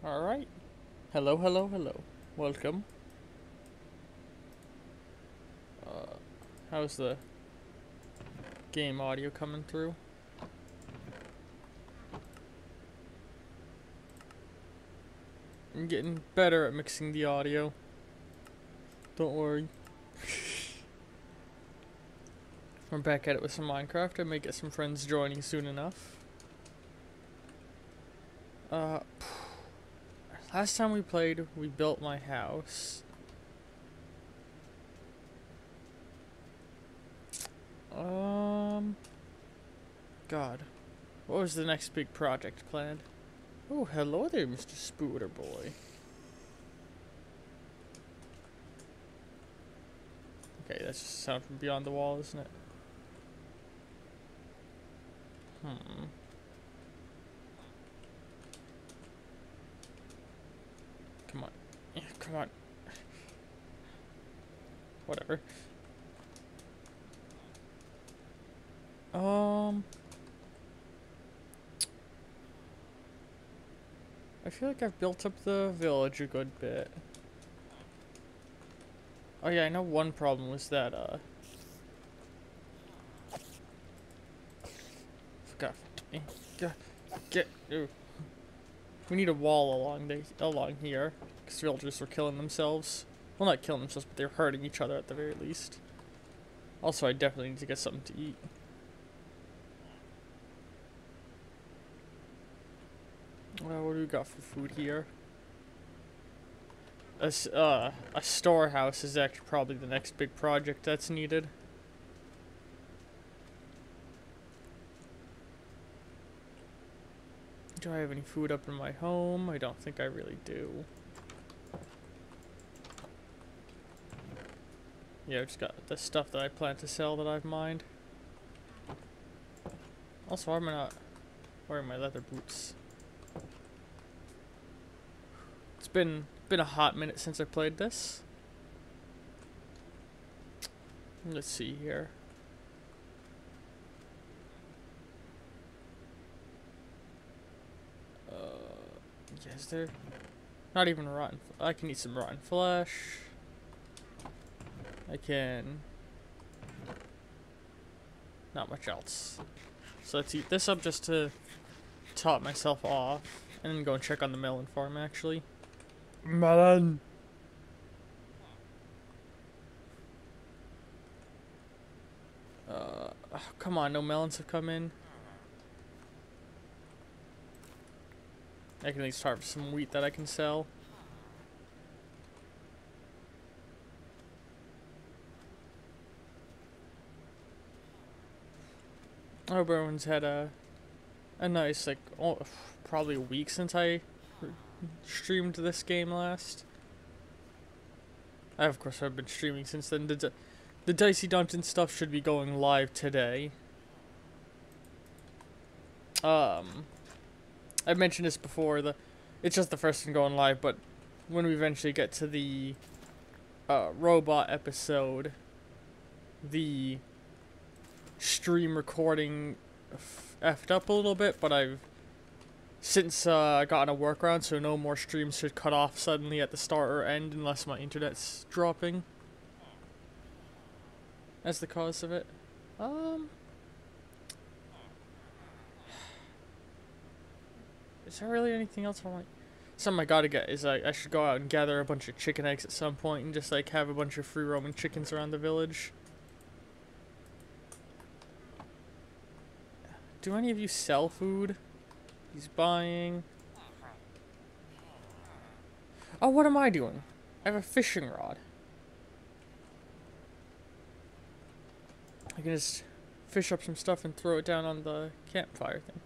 Alright. Hello, hello, hello. Welcome. How's the game audio coming through? I'm getting better at mixing the audio. Don't worry. We're back at it with some Minecraft. I may get some friends joining soon enough. Last time we played, we built my house. God. What was the next big project planned? Oh, hello there, Mr. Spooter Boy. Okay, that's just a sound from beyond the wall, isn't it? Come on. Yeah, come on. Whatever. I feel like I've built up the village a good bit. Oh yeah, I know one problem was that, God, get, ooh. We need a wall along here, because villagers were killing themselves. Well, not killing themselves, but they're hurting each other at the very least. Also, I definitely need to get something to eat. What do we got for food here? A storehouse is actually probably the next big project that's needed. Do I have any food up in my home? I don't think I really do. Yeah, I've just got the stuff that I plan to sell that I've mined. Also, why am I not wearing my leather boots? It's been a hot minute since I played this. Let's see here. Yeah, is there not even rotten? I can eat some rotten flesh. I can. Not much else. So let's eat this up just to top myself off, and then go and check on the melon farm. Actually, melon. Oh, come on, no melons have come in. I can at least harvest some wheat that I can sell. I hope everyone's had a nice, like, probably a week since I streamed this game last. I, of course, have been streaming since then. The Dicey Dungeon stuff should be going live today. I mentioned this before, it's just the first one going live, but when we eventually get to the robot episode, the stream recording effed up a little bit, but I've since gotten a workaround, so no more streams should cut off suddenly at the start or end unless my internet's dropping. As the cause of it. Is there really anything else I want? Something I gotta get is I should go out and gather a bunch of chicken eggs at some point and just like have a bunch of free roaming chickens around the village. Do any of you sell food? He's buying. Oh, what am I doing? I have a fishing rod. I can just fish up some stuff and throw it down on the campfire thing.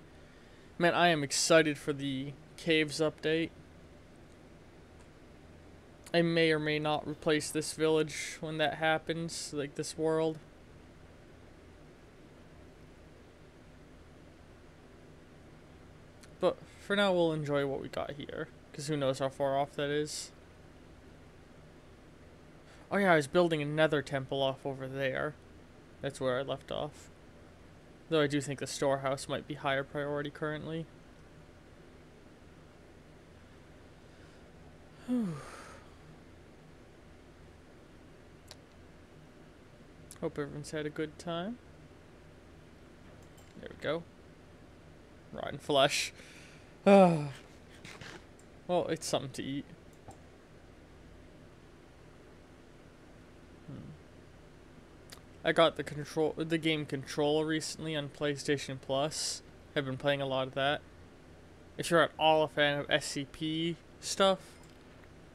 Man, I am excited for the caves update. I may or may not replace this village when that happens, like this world. But for now, we'll enjoy what we got here, because who knows how far off that is. Oh yeah, I was building a Nether Temple off over there. That's where I left off. Though I do think the storehouse might be higher priority currently. Hope everyone's had a good time. There we go. Rotten flesh. Well, it's something to eat. I got the game Control recently on PlayStation Plus. I've been playing a lot of that. If you're at all a fan of SCP stuff,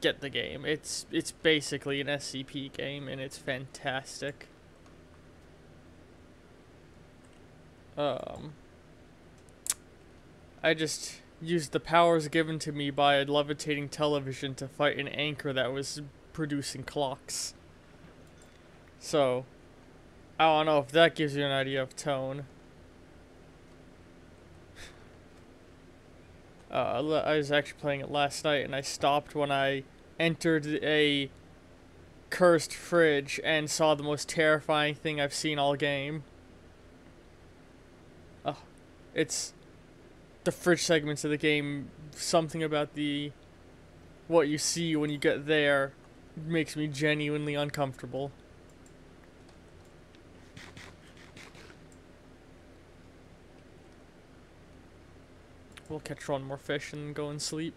get the game. It's basically an SCP game and it's fantastic. I just used the powers given to me by a levitating television to fight an anchor that was producing clocks. So, I don't know if that gives you an idea of tone. I was actually playing it last night and I stopped when I entered a cursed fridge and saw the most terrifying thing I've seen all game. It's the fridge segments of the game. Something about what you see when you get there makes me genuinely uncomfortable. We'll catch one more fish and go and sleep.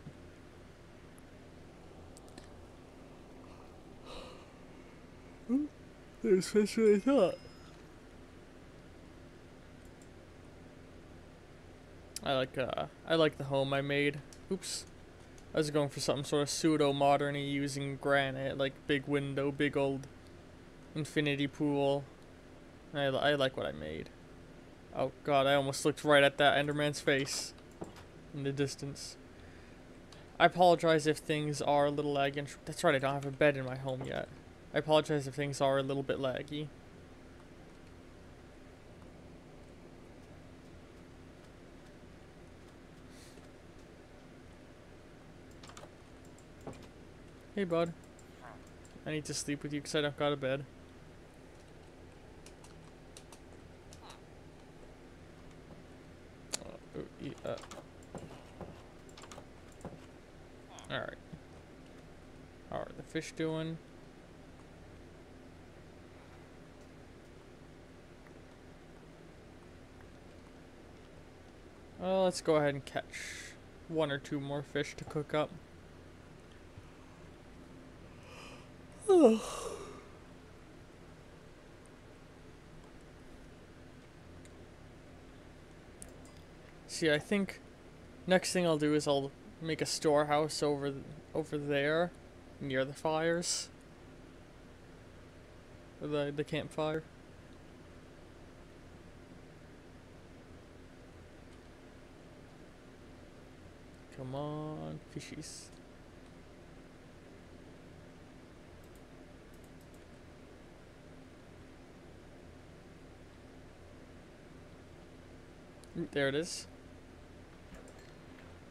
There's fish than I thought. I like the home I made. Oops. I was going for something sort of pseudo-modern-y using granite, like big window, big old infinity pool. I like what I made. Oh god, I almost looked right at that Enderman's face in the distance. I apologize if things are a little laggy. That's right, I don't have a bed in my home yet. I apologize if things are a little bit laggy. Hey, bud. I need to sleep with you because I don't got a bed. Alright. How are the fish doing? Well, let's go ahead and catch one or two more fish to cook up. See, I think next thing I'll do is I'll make a storehouse over there near the fires. The campfire. Come on, fishies. There it is.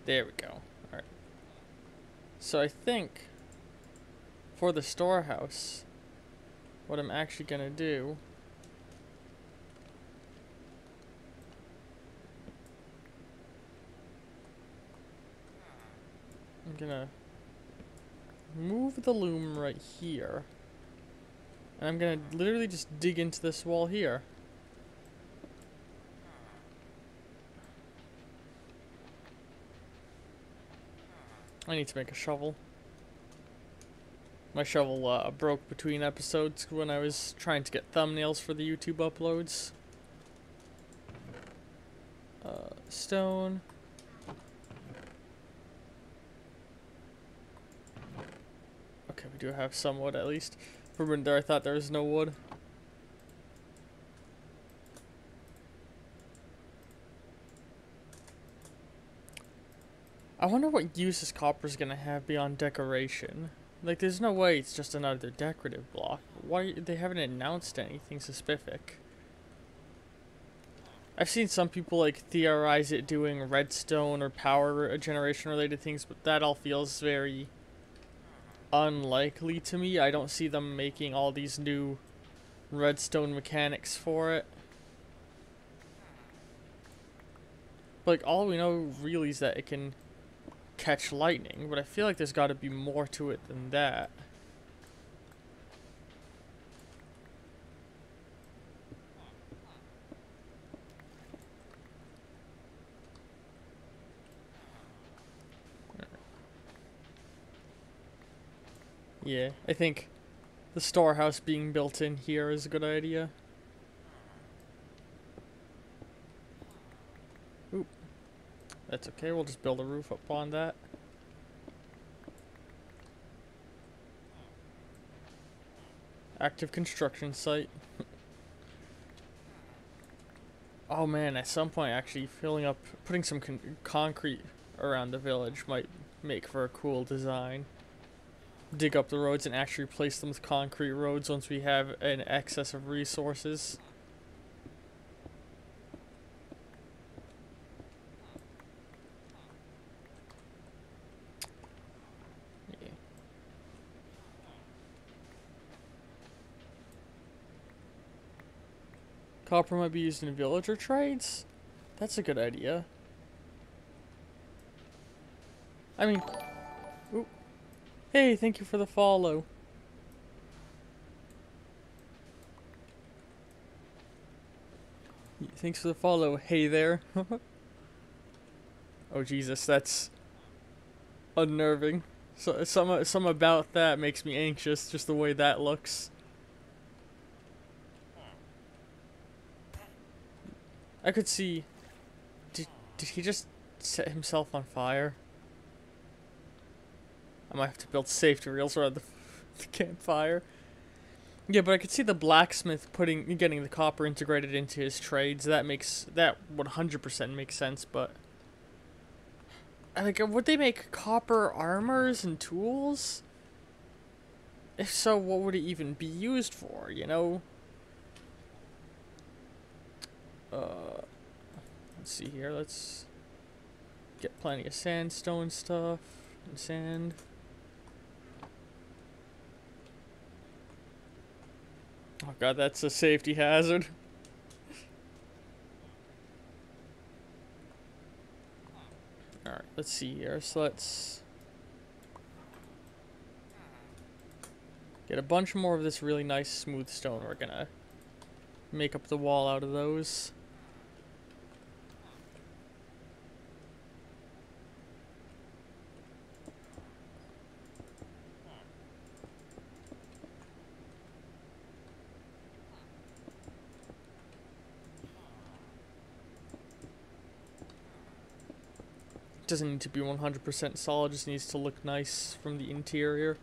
There we go. Alright. So I think for the storehouse, what I'm actually gonna do I'm gonna move the loom right here. And I'm gonna literally just dig into this wall here. I need to make a shovel. My shovel broke between episodes when I was trying to get thumbnails for the YouTube uploads. Stone. Okay, we do have some wood at least. For a minute there I thought there was no wood. I wonder what use this copper's gonna have beyond decoration. Like, there's no way it's just another decorative block. Why they haven't announced anything specific? I've seen some people like theorize it doing redstone or power generation related things, but that all feels very unlikely to me. I don't see them making all these new redstone mechanics for it. Like, all we know really is that it can catch lightning, but I feel like there's got to be more to it than that. Yeah, I think the storehouse being built in here is a good idea. Oop. That's okay, we'll just build a roof up on that. Active construction site. Oh man, at some point actually putting some concrete around the village might make for a cool design. Dig up the roads and actually replace them with concrete roads once we have an excess of resources. Yeah. Copper might be used in villager trades? That's a good idea. I mean, ooh. Hey, thank you for the follow. Thanks for the follow. Hey there. Oh Jesus, that's unnerving. So some about that makes me anxious, just the way that looks. I could see. Did he just set himself on fire? I might have to build safety rails around the campfire. Yeah, but I could see the blacksmith getting the copper integrated into his trades. That 100% makes sense. But like, would they make copper armors and tools? If so, what would it even be used for? You know. Let's see here. Let's get plenty of sandstone stuff and sand. Oh god, that's a safety hazard. Alright, let's see here. So let's get a bunch more of this really nice smooth stone. We're gonna make up the wall out of those. Doesn't need to be 100% solid, just needs to look nice from the interior.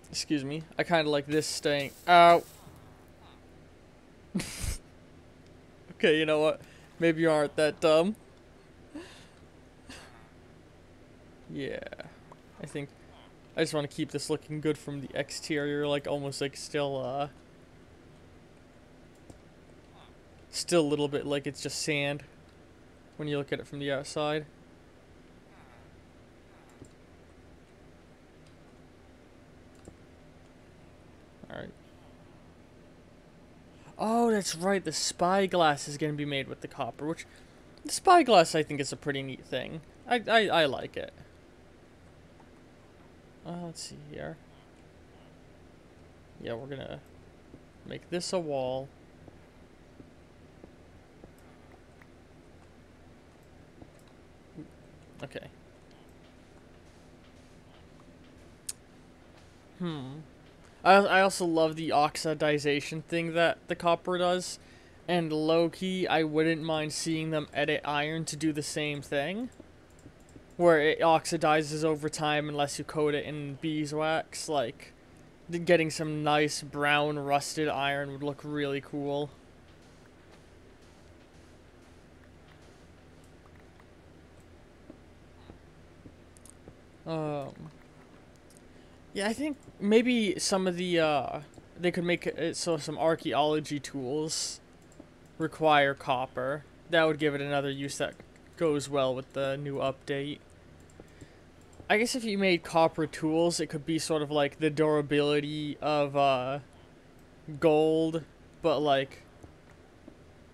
Excuse me. I kind of like this staying out. Okay, you know what? Maybe you aren't that dumb. Yeah. I think I just want to keep this looking good from the exterior, like almost like still a little bit like it's just sand when you look at it from the outside. Alright. Oh, that's right, the spyglass is going to be made with the copper, which the spyglass I think is a pretty neat thing. I like it. Let's see here. Yeah, we're gonna make this a wall. Okay. I also love the oxidization thing that the copper does. And low-key, I wouldn't mind seeing them edit iron to do the same thing. Where it oxidizes over time unless you coat it in beeswax. Like, getting some nice brown rusted iron would look really cool. Yeah, I think maybe some of the, they could make it so some archaeology tools require copper. That would give it another use that goes well with the new update. I guess if you made copper tools, it could be sort of like the durability of, gold, but like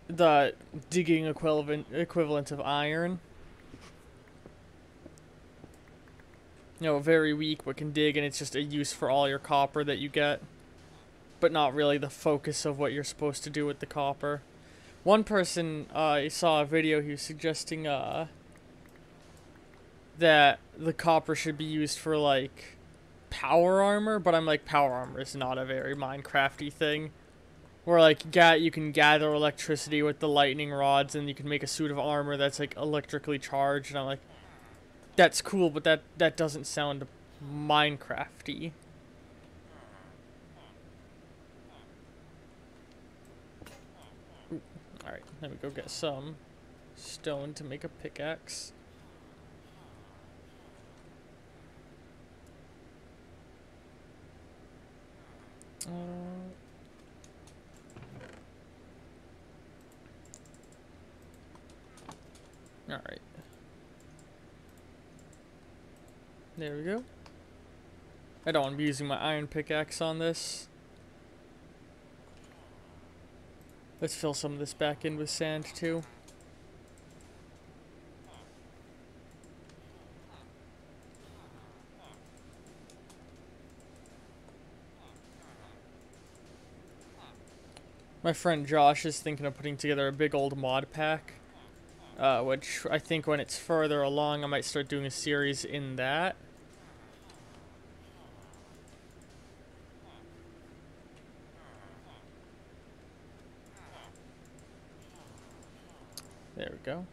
the digging equivalent of iron. you know, very weak but can dig, and it's just a use for all your copper that you get, but not really the focus of what you're supposed to do with the copper. One person, I saw a video, he was suggesting that the copper should be used for like power armor, but I'm like, power armor is not a very Minecrafty thing. Where like you can gather electricity with the lightning rods, and you can make a suit of armor that's like electrically charged. And I'm like, that's cool, but that doesn't sound Minecrafty. All right, let me go get some stone to make a pickaxe. Alright. There we go. I don't want to be using my iron pickaxe on this. Let's fill some of this back in with sand too. My friend Josh is thinking of putting together a big old mod pack. Which I think when it's further along, I might start doing a series in that. There we go.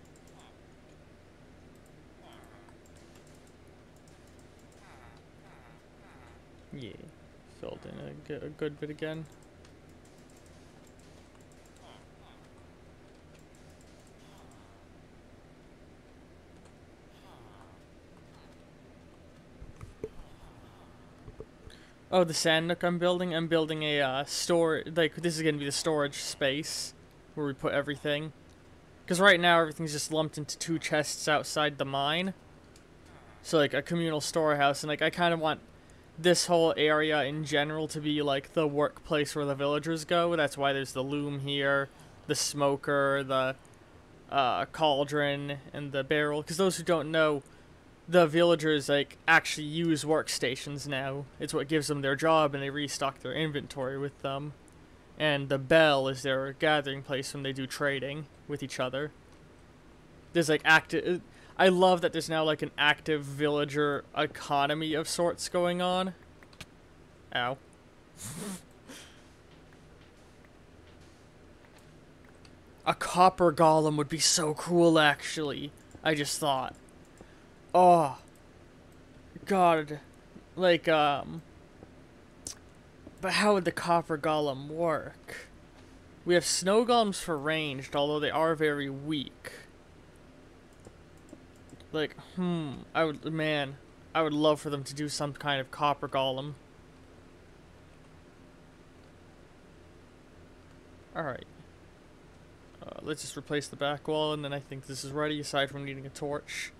Yeah, filled in a good bit again. Oh, the sand nook I'm building a store, like, this is gonna be the storage space where we put everything. Because right now everything's just lumped into 2 chests outside the mine. So like a communal storehouse, and like I kind of want this whole area in general to be like the workplace where the villagers go. That's why there's the loom here, the smoker, the cauldron, and the barrel. Because those who don't know, the villagers like actually use workstations now. It's what gives them their job, and they restock their inventory with them. And the bell is their gathering place when they do trading with each other. There's like active. I love that there's now like an active villager economy of sorts going on. Ow. A copper golem would be so cool, actually. I just thought. Oh. God. Like, but how would the copper golem work? We have snow golems for ranged, although they are very weak. Like, I would love for them to do some kind of copper golem. Alright. Let's just replace the back wall, and then I think this is ready, aside from needing a torch.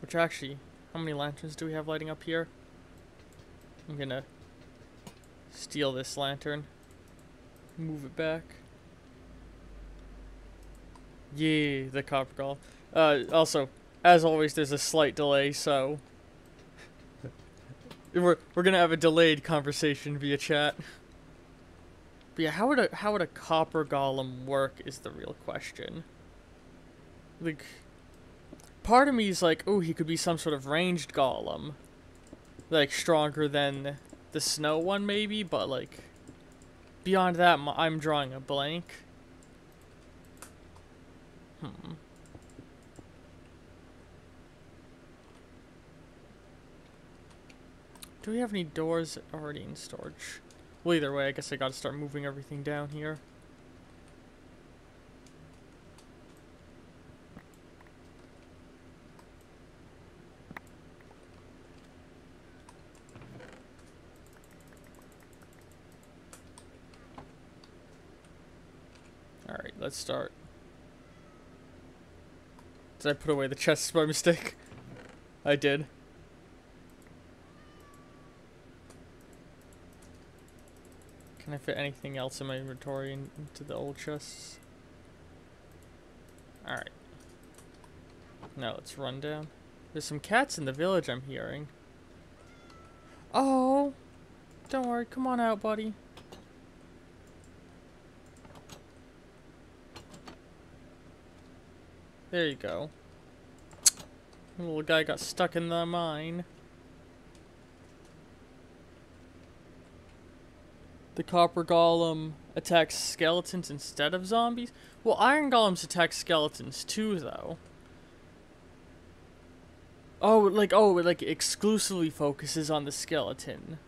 Which actually, how many lanterns do we have lighting up here? I'm gonna steal this lantern. Move it back. Yeah, the copper golem. Also, as always, there's a slight delay, so we're gonna have a delayed conversation via chat. But yeah, how would a copper golem work is the real question. Like, part of me is like, oh, he could be some sort of ranged golem, like stronger than the snow one maybe, but like beyond that, I'm drawing a blank. Do we have any doors already in storage? Well, either way, I guess I gotta start moving everything down here. Alright, let's start. Did I put away the chests by mistake? I did. Can I fit anything else in my inventory into the old chests? Alright. Now let's run down. There's some cats in the village I'm hearing. Oh, don't worry. Come on out, buddy. There you go. The little guy got stuck in the mine. The copper golem attacks skeletons instead of zombies? Well, iron golems attack skeletons too, though. Oh, it like exclusively focuses on the skeleton.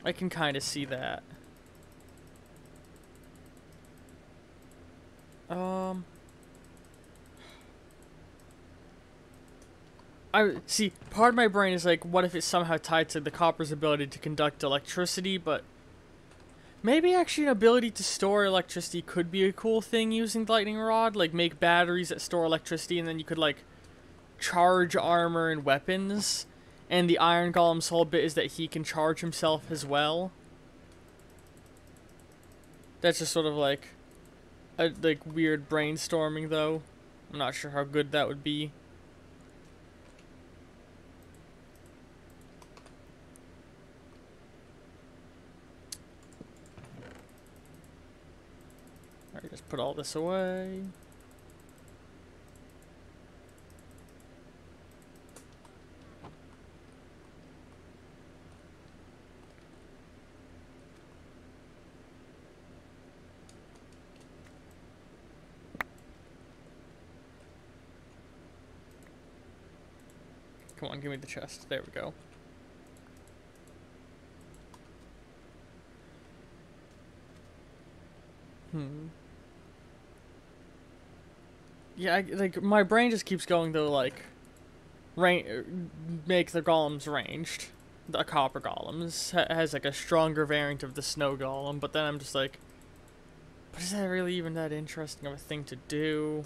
I can kind of see that. I see, part of my brain is like, what if it's somehow tied to the copper's ability to conduct electricity, but maybe actually an ability to store electricity could be a cool thing using the lightning rod, like make batteries that store electricity, and then you could like charge armor and weapons, and the iron golem's whole bit is that he can charge himself as well. That's just sort of like a weird brainstorming, though. I'm not sure how good that would be. Alright, just put all this away. Come on, give me the chest. There we go. Yeah, like, my brain just keeps going to, like, make the golems ranged. The copper golems. Has, like, a stronger variant of the snow golem, but then I'm just like, but is that really even that interesting of a thing to do?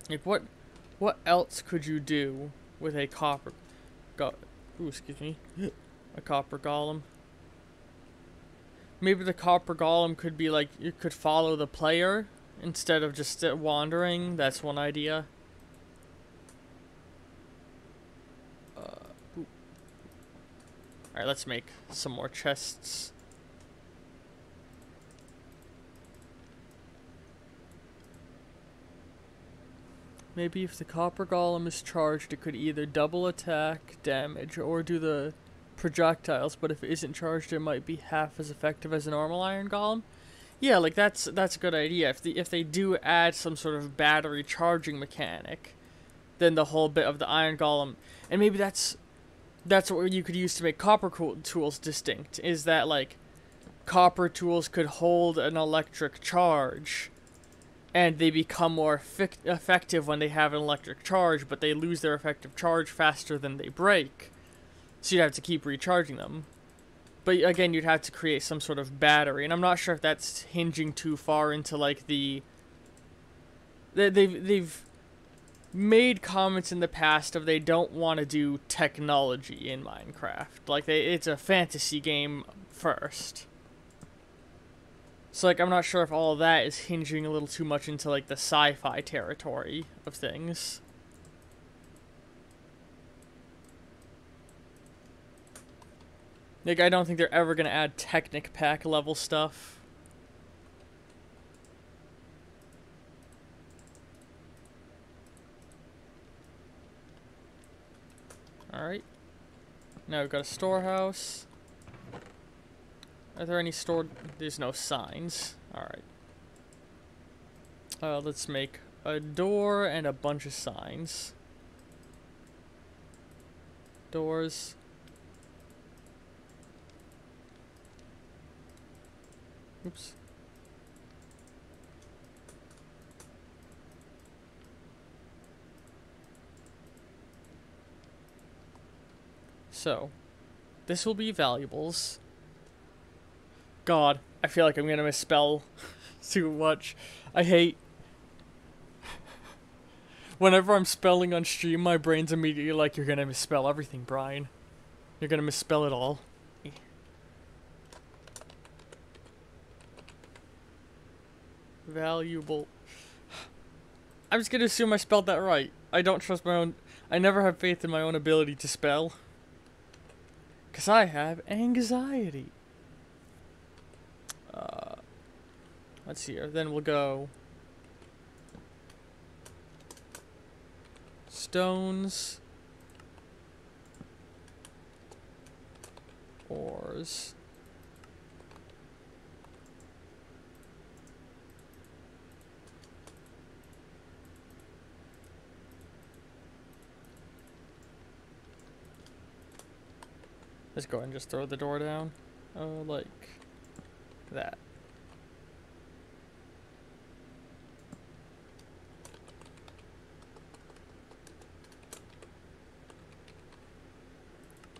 Like, what else could you do with a copper ooh, excuse me. A copper golem. Maybe the copper golem could be like, you could follow the player instead of just wandering. That's one idea. Alright, let's make some more chests. Maybe if the copper golem is charged, it could either double attack damage or do the projectiles, but if it isn't charged, it might be half as effective as a normal iron golem. Yeah, like that's a good idea. If they do add some sort of battery charging mechanic, then the whole bit of the iron golem, and maybe that's what you could use to make copper tools distinct, is that like copper tools could hold an electric charge, and they become more effective when they have an electric charge, but they lose their effective charge faster than they break. So you'd have to keep recharging them. But again, you'd have to create some sort of battery, and I'm not sure if that's hinging too far into like the... They've made comments in the past of they don't want to do technology in Minecraft. Like, it's a fantasy game first. So, like, I'm not sure if all of that is hinging a little too much into, like, the sci-fi territory of things. Like, I don't think they're ever gonna add Technic Pack level stuff. Alright. Now we've got a storehouse. Are there any stored... There's no signs. Alright. Let's make a door and a bunch of signs. Doors. Oops. So, this will be valuables. God, I feel like I'm gonna misspell too much. I hate... Whenever I'm spelling on stream, my brain's immediately like, you're gonna misspell everything, Brian. You're gonna misspell it all. Valuable. I'm just gonna assume I spelled that right. I don't trust my own. I never have faith in my own ability to spell. Because I have anxiety. Let's see here. Then we'll go. Stones. Ores. Let's go ahead and just throw the door down. Like that.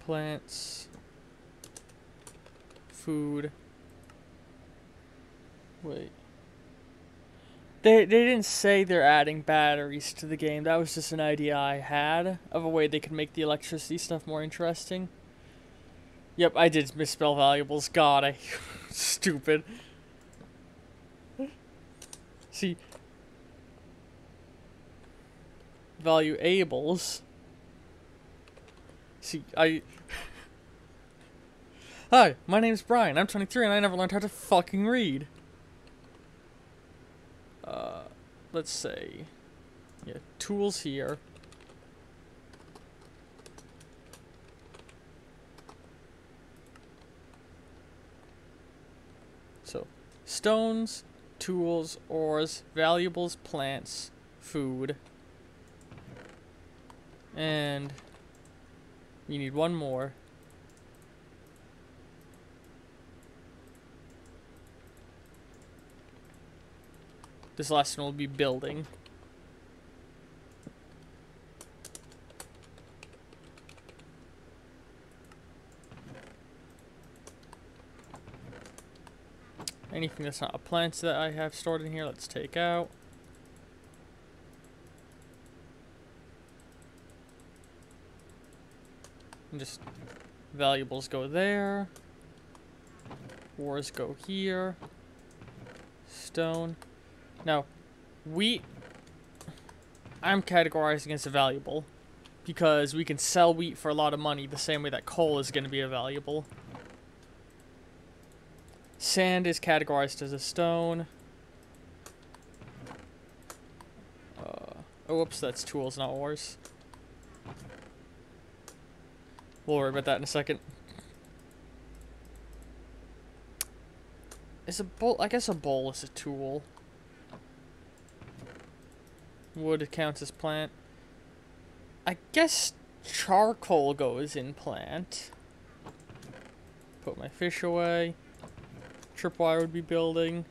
Plants. Food. Wait. They didn't say they're adding batteries to the game. That was just an idea I had of a way they could make the electricity stuff more interesting. Yep, I did misspell valuables. God, I stupid. See, valuables. See, Hi, my name's Brian. I'm 23 and I never learned how to fucking read. Let's say, yeah, tools here. So, stones, tools, ores, valuables, plants, food. And we need one more. This last one will be building. Anything that's not a plant that I have stored in here, let's take out. And just valuables go there. Ores go here. Stone. Now, wheat, I'm categorizing as a valuable because we can sell wheat for a lot of money the same way that coal is going to be a valuable. Sand is categorized as a stone. Oh, whoops, that's tools, not ores. We'll worry about that in a second. Is a bowl? I guess a bowl is a tool. Wood counts as plant. I guess charcoal goes in plant. Put my fish away. Tripwire would be building.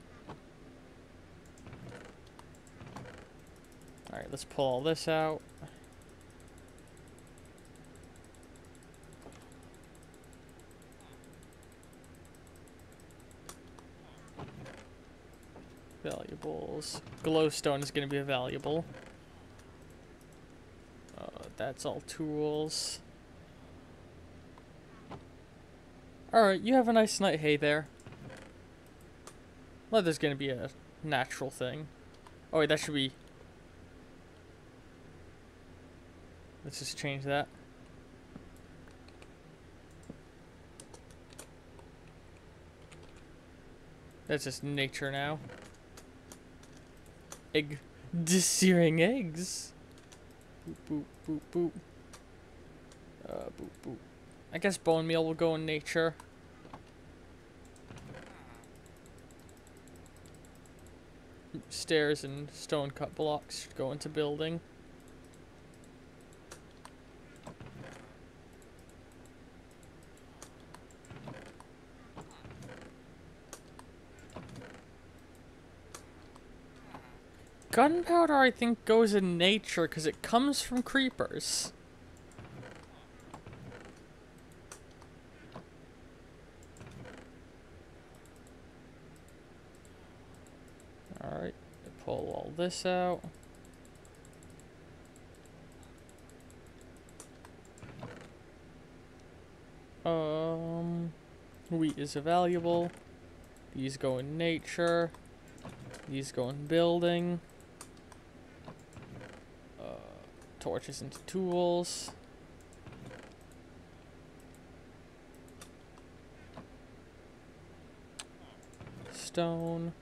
Alright, let's pull all this out. Valuables. Glowstone is going to be a valuable. That's all tools. Alright, you have a nice night. Hey there. Leather's going to be a natural thing. Oh wait, that should be... Let's just change that. That's just nature now. Egg. Searing eggs. Boop, boop, boop, boop. Boop, boop. I guess bone meal will go in nature. Stairs and stone cut blocks should go into building. Gunpowder, I think, goes in nature because it comes from creepers. Alright, pull all this out. Wheat is a valuable. These go in nature. These go in building. Torches into tools. Stone.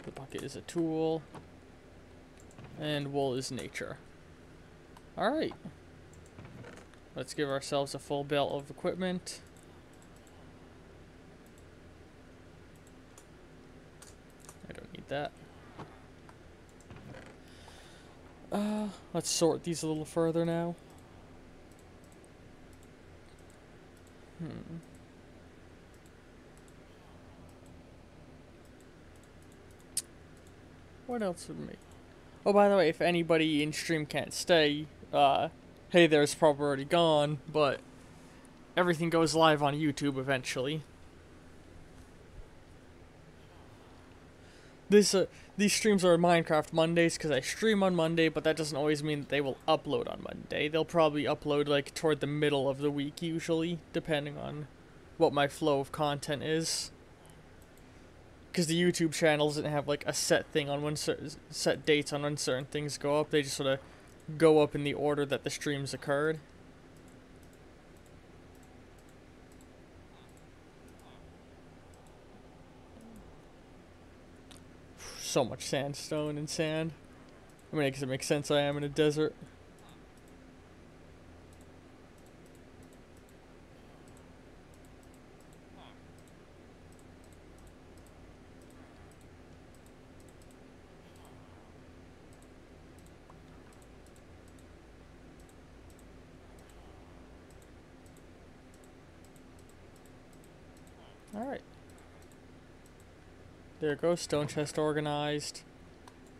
The bucket is a tool. And wool is nature. Alright. Let's give ourselves a full belt of equipment. I don't need that. Let's sort these a little further now. What else would make? Oh, by the way, if anybody in stream can't stay, hey there, it's probably already gone, but everything goes live on YouTube eventually. These streams are Minecraft Mondays because I stream on Monday, but that doesn't always mean that they will upload on Monday. They'll probably upload like toward the middle of the week usually, depending on what my flow of content is. Because the YouTube channel doesn't have like a set thing on when set dates on when certain things go up. They just sort of go up in the order that the streams occurred. So much sandstone and sand. I mean, I guess it makes sense I am in a desert. Alright. There goes stone chest organized.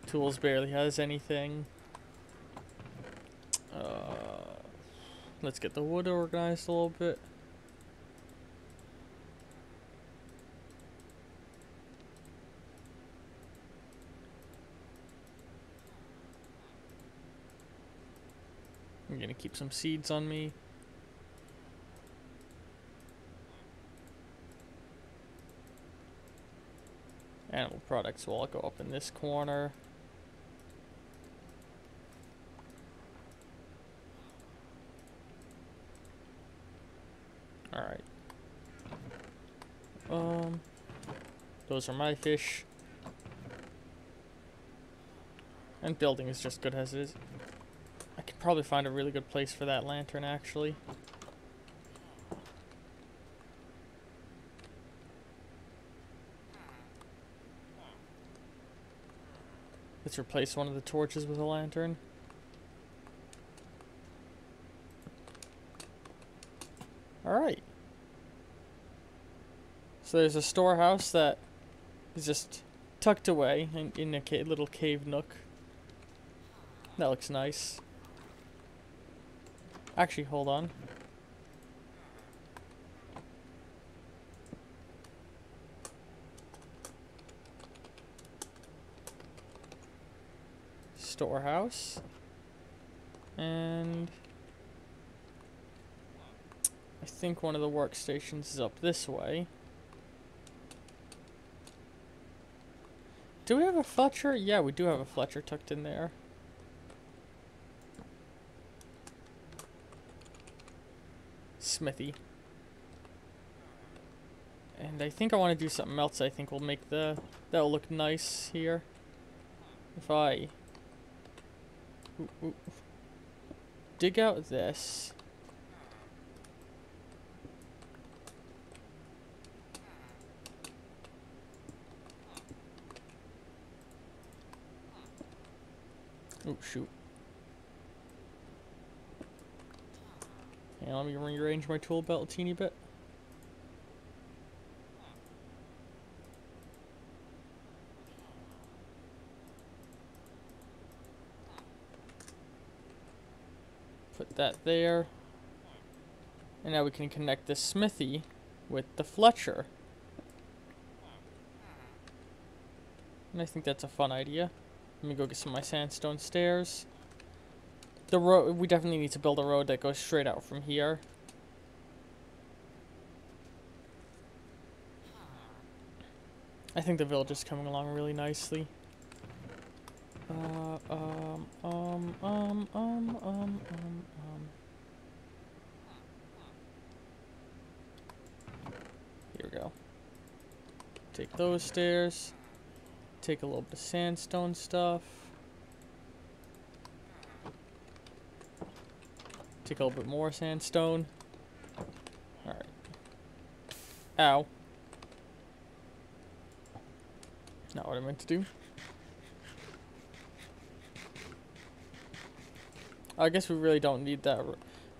Tools barely has anything. Let's get the wood organized a little bit. I'm gonna keep some seeds on me. Animal products will all go up in this corner. Alright. Those are my fish. And building is just good as it is. I could probably find a really good place for that lantern, actually. Let's replace one of the torches with a lantern. Alright. So there's a storehouse that is just tucked away in a little cave nook. That looks nice. Actually, hold on. Storehouse. And I think one of the workstations is up this way. Do we have a Fletcher? Yeah, we do have a Fletcher tucked in there. Smithy. And I think I want to do something else I think will make that'll look nice here. If I dig out this. Oh, shoot. Yeah, let me rearrange my tool belt a teeny bit. Put that there. And now we can connect the smithy with the Fletcher. And I think that's a fun idea. Let me go get some of my sandstone stairs. The road, we definitely need to build a road that goes straight out from here. I think the village is coming along really nicely. Here we go. Take those stairs. Take a little bit of sandstone stuff. Take a little bit more sandstone. Alright. Ow. Not what I meant to do. I guess we really don't need that.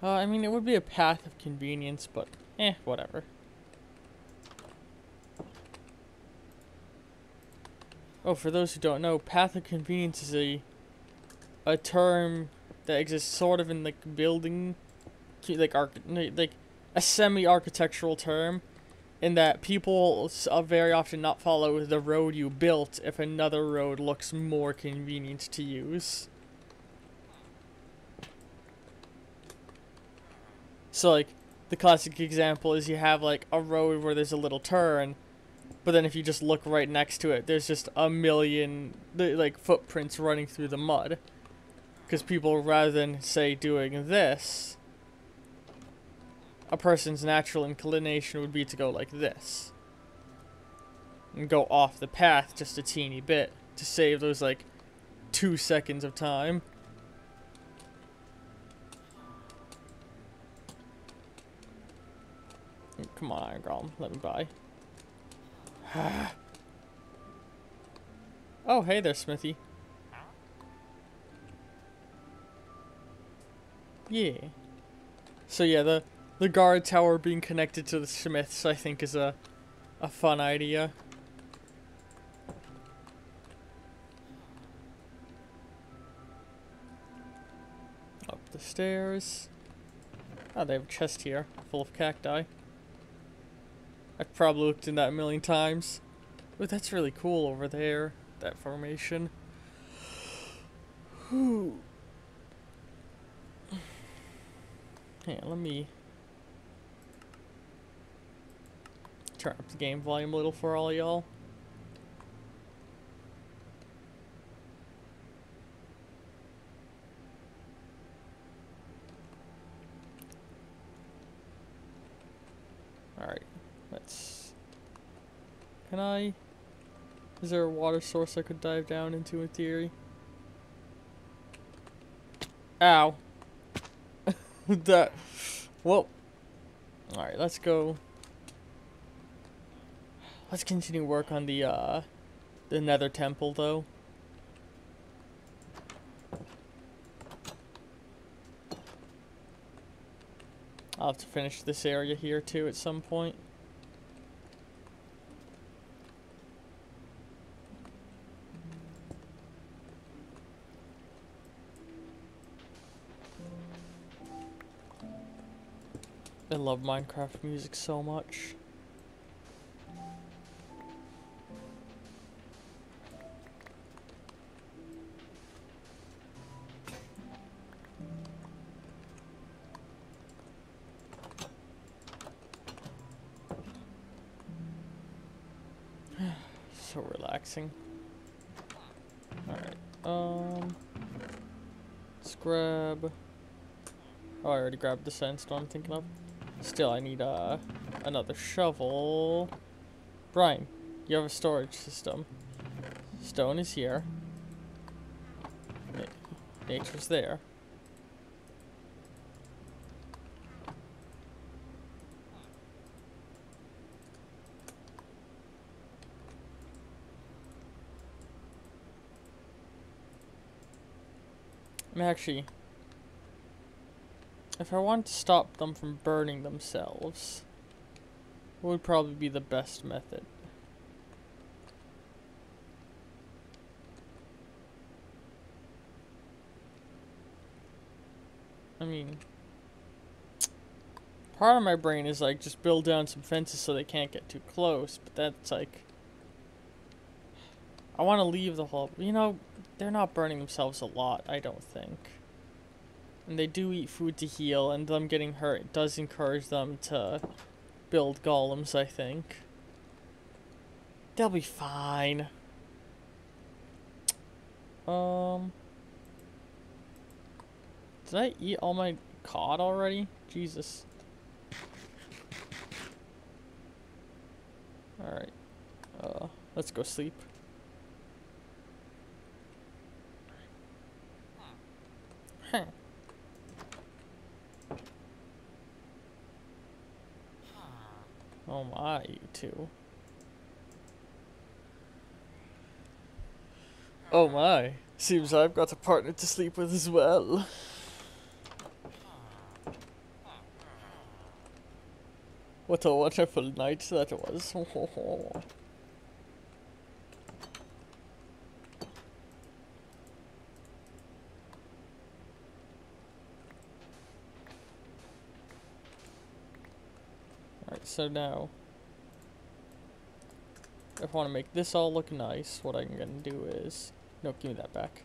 I mean, it would be a path of convenience, but whatever. Oh, for those who don't know, path of convenience is a term that exists sort of in like building, like a semi-architectural term, in that people very often not follow the road you built if another road looks more convenient to use. So like the classic example is you have like a road where there's a little turn, but then if you just look right next to it, there's just a million like footprints running through the mud. Because people, rather than say doing this, a person's natural inclination would be to go like this. And go off the path just a teeny bit to save those like 2 seconds of time. Come on, Iron Golem, let me by. Oh, hey there, Smithy. Yeah. So yeah, the guard tower being connected to the smiths, I think, is a fun idea. Up the stairs. Oh, they have a chest here, full of cacti. I've probably looked in that a million times. But that's really cool over there, that formation. Whew. Hey, let me turn up the game volume a little for all y'all. Alright, let's... Can I... Is there a water source I could dive down into in theory? Ow. That... Well... Alright, let's go... Let's continue work on the Nether Temple, though. I'll have to finish this area here, too, at some point. I love Minecraft music so much. So relaxing. Alright, let's grab... Oh, I already grabbed the sandstone I'm thinking of. Still, I need, another shovel. Brian, you have a storage system. Stone is here. Nature's there. I mean, actually, if I want to stop them from burning themselves, what would probably be the best method? I mean, part of my brain is like, just build down some fences so they can't get too close, but that's like, I want to leave the whole, you know, they're not burning themselves a lot, I don't think. And they do eat food to heal, and them getting hurt does encourage them to build golems, I think. They'll be fine. Did I eat all my cod already? Jesus. Alright. Let's go sleep. Huh. Oh my, you two. Oh my. Seems I've got a partner to sleep with as well. What a wonderful night that was. Alright, so now, if I want to make this all look nice, what I'm going to do is... No, give me that back.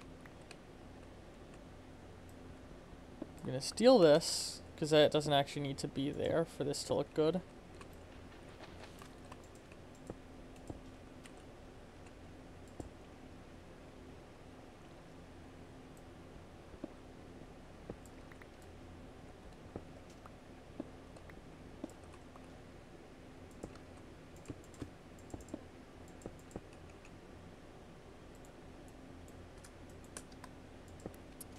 I'm going to steal this, because that doesn't actually need to be there for this to look good.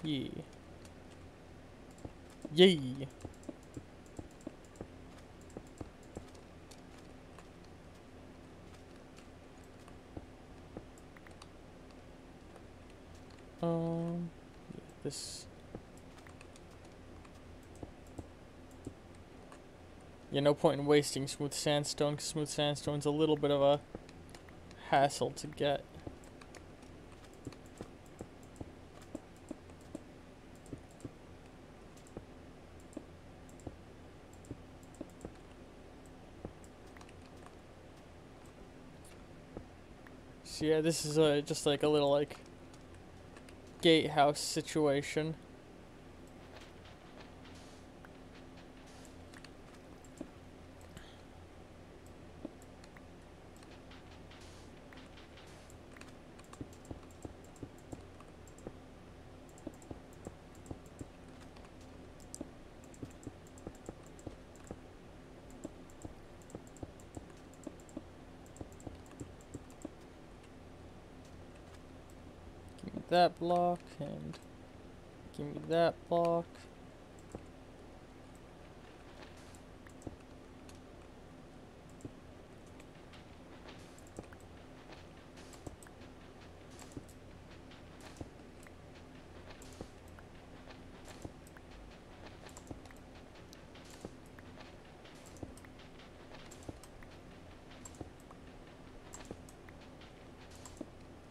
Yeah. Yay. This. Yeah, no point in wasting smooth sandstone, because smooth sandstone's a little bit of a hassle to get. So yeah, this is just like a little like gatehouse situation. Give me that block and give me that block.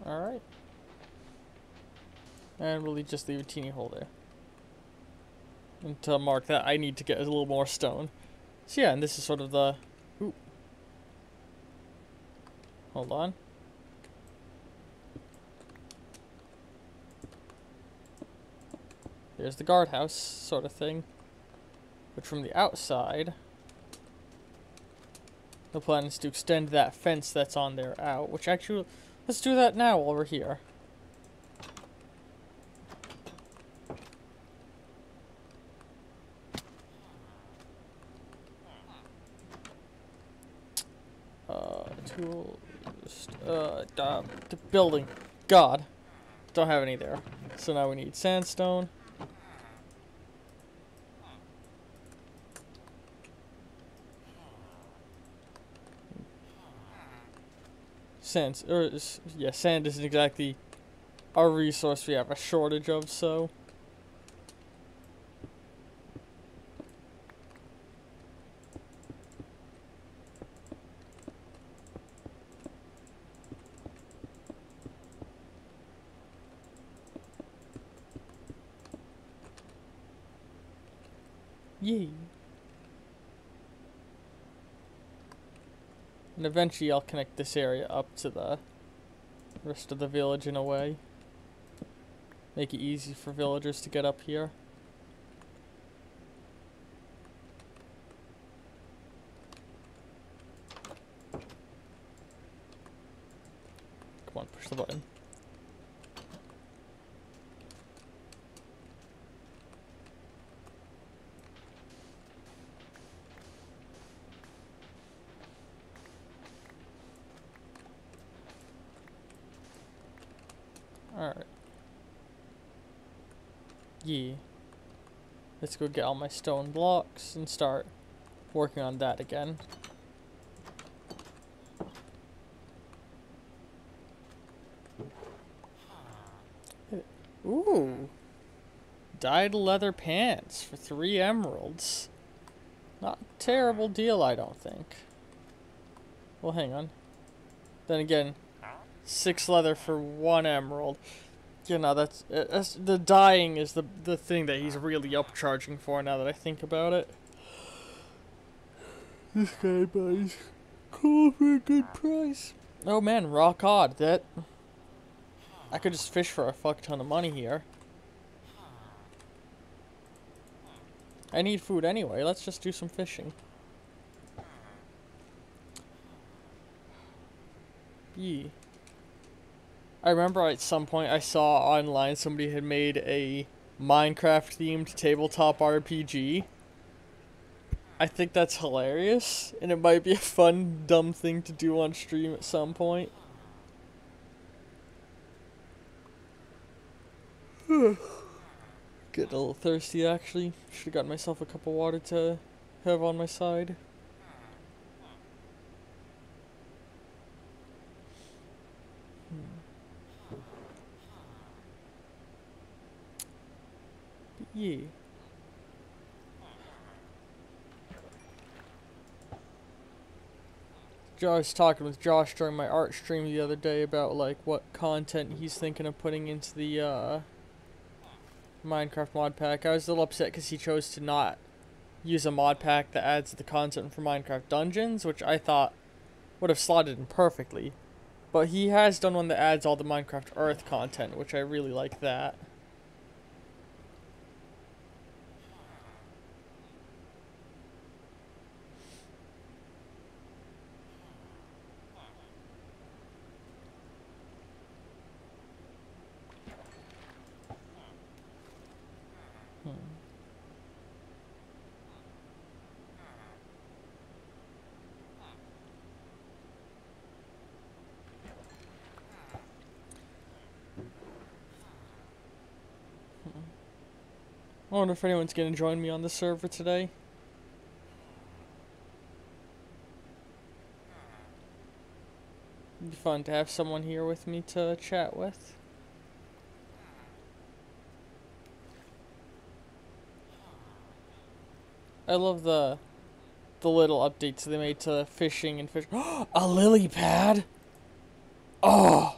Alright. And we'll just leave a teeny hole there. And to mark that, I need to get a little more stone. So yeah, and this is sort of the... Ooh. Hold on. There's the guardhouse sort of thing. But from the outside, the plan is to extend that fence that's on there out. Which actually, let's do that now while we're here. The building. God. Don't have any there. So now we need sandstone. Sand isn't exactly our resource we have a shortage of, so... Yay. And eventually I'll connect this area up to the rest of the village in a way. Make it easy for villagers to get up here. on, push the button. Alright. Yeah. Let's go get all my stone blocks and start working on that again. Ooh. Dyed leather pants for 3 emeralds. Not a terrible deal, I don't think. Well, hang on. Then again, 6 leather for 1 emerald. You know, that's the dyeing is the thing that he's really upcharging for now that I think about it. This guy buys coal for a good price. Oh man, raw cod. That I could just fish for a fuck ton of money here. I need food anyway. Let's just do some fishing. Yeah. I remember at some point I saw online somebody had made a Minecraft themed tabletop RPG. I think that's hilarious, and it might be a fun, dumb thing to do on stream at some point. Getting a little thirsty actually. Should have gotten myself a cup of water to have on my side. Yeah. I was talking with Josh during my art stream the other day about like what content he's thinking of putting into the Minecraft mod pack. I was a little upset because he chose to not use a mod pack that adds the content for Minecraft Dungeons, which I thought would have slotted in perfectly. But he has done one that adds all the Minecraft Earth content, which I really like that. I wonder if anyone's gonna join me on the server today. It'd be fun to have someone here with me to chat with. I love the little updates they made to fishing and fish. A lily pad! Oh!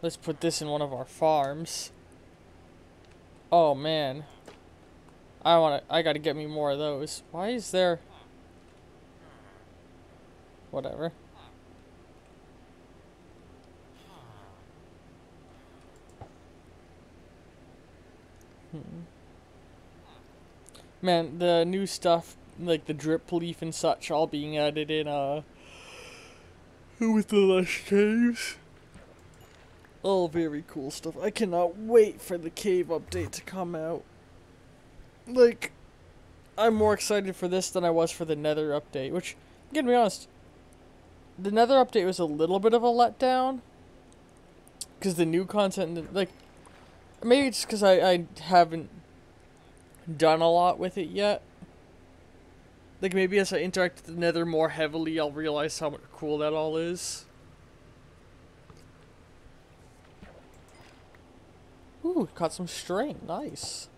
Let's put this in one of our farms. Oh man. I gotta get me more of those. Why is there... Whatever. Man, the new stuff, like the drip leaf and such, all being added in, with the lush caves. All very cool stuff. I cannot wait for the cave update to come out. Like, I'm more excited for this than I was for the Nether update, which, I'm gonna be honest, the Nether update was a little bit of a letdown. Because the new content, like, maybe it's because I haven't done a lot with it yet. Like, maybe as I interact with the Nether more heavily, I'll realize how cool that all is. Ooh, caught some string. Nice.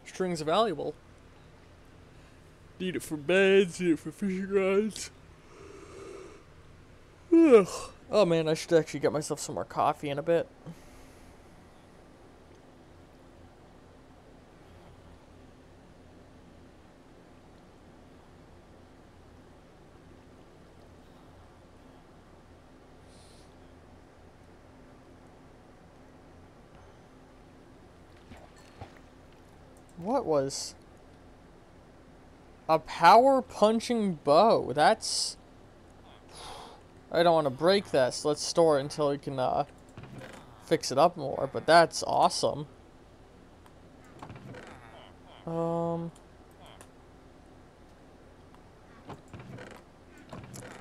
String's valuable. Need it for beds, need it for fishing rods. Ugh. Oh man, I should actually get myself some more coffee in a bit. What was... a power punching bow? That's... I don't want to break that, so let's store it until we can fix it up more. But that's awesome.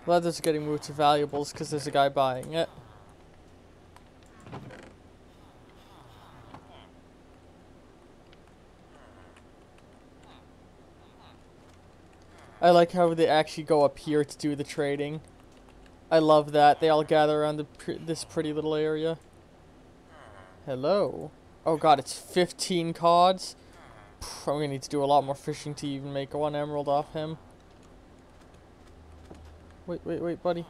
Leather's getting moved to valuables because there's a guy buying it. I like how they actually go up here to do the trading. I love that. They all gather around this pretty little area. Hello. Oh god, it's 15 cards. I'm gonna need to do a lot more fishing to even make 1 emerald off him. Wait, buddy.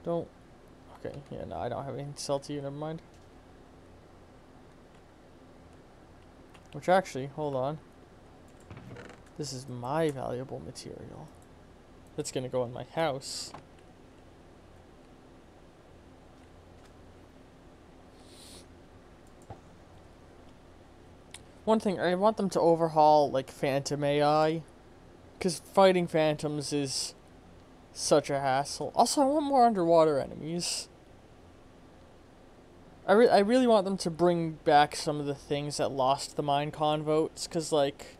Don't. Okay, yeah, no, I don't have anything to sell to you, never mind. Which actually, hold on. This is my valuable material. That's gonna go in my house. One thing, I want them to overhaul, like, Phantom AI. Because fighting Phantoms is such a hassle. Also, I want more underwater enemies. I really want them to bring back some of the things that lost the Minecon votes. Because, like,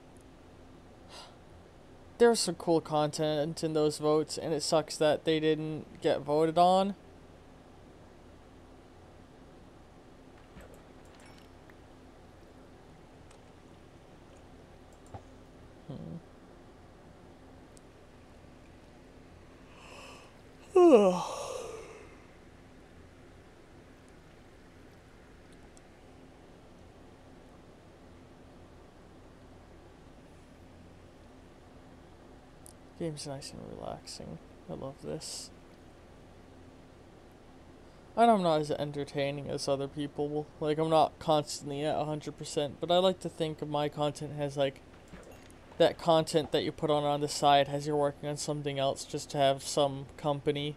there was some cool content in those votes. And it sucks that they didn't get voted on. Game's nice and relaxing. I love this. I know I'm not as entertaining as other people. Like, I'm not constantly at 100%, but I like to think of my content as, like, that content that you put on the side as you're working on something else just to have some company.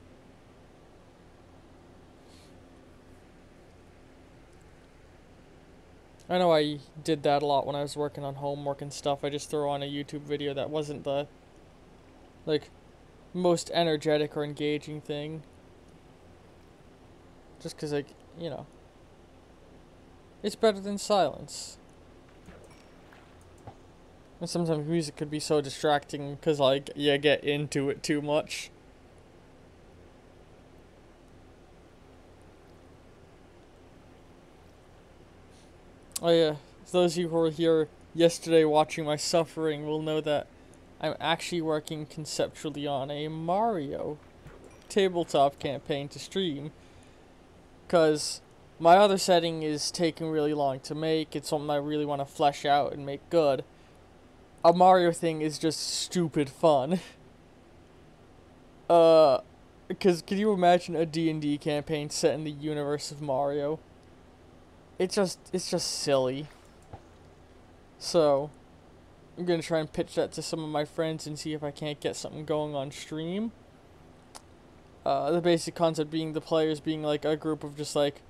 I know I did that a lot when I was working on homework and stuff. I just throw on a YouTube video that wasn't the, like, most energetic or engaging thing. Just because, like, you know, it's better than silence. And sometimes music could be so distracting because, like, you get into it too much. Oh yeah, those of you who were here yesterday watching my suffering will know that I'm actually working conceptually on a Mario tabletop campaign to stream. Because my other setting is taking really long to make. It's something I really want to flesh out and make good. A Mario thing is just stupid fun. Because can you imagine a D&D campaign set in the universe of Mario? It's just silly. So, I'm gonna try and pitch that to some of my friends and see if I can't get something going on stream. The basic concept being the players being like a group of just like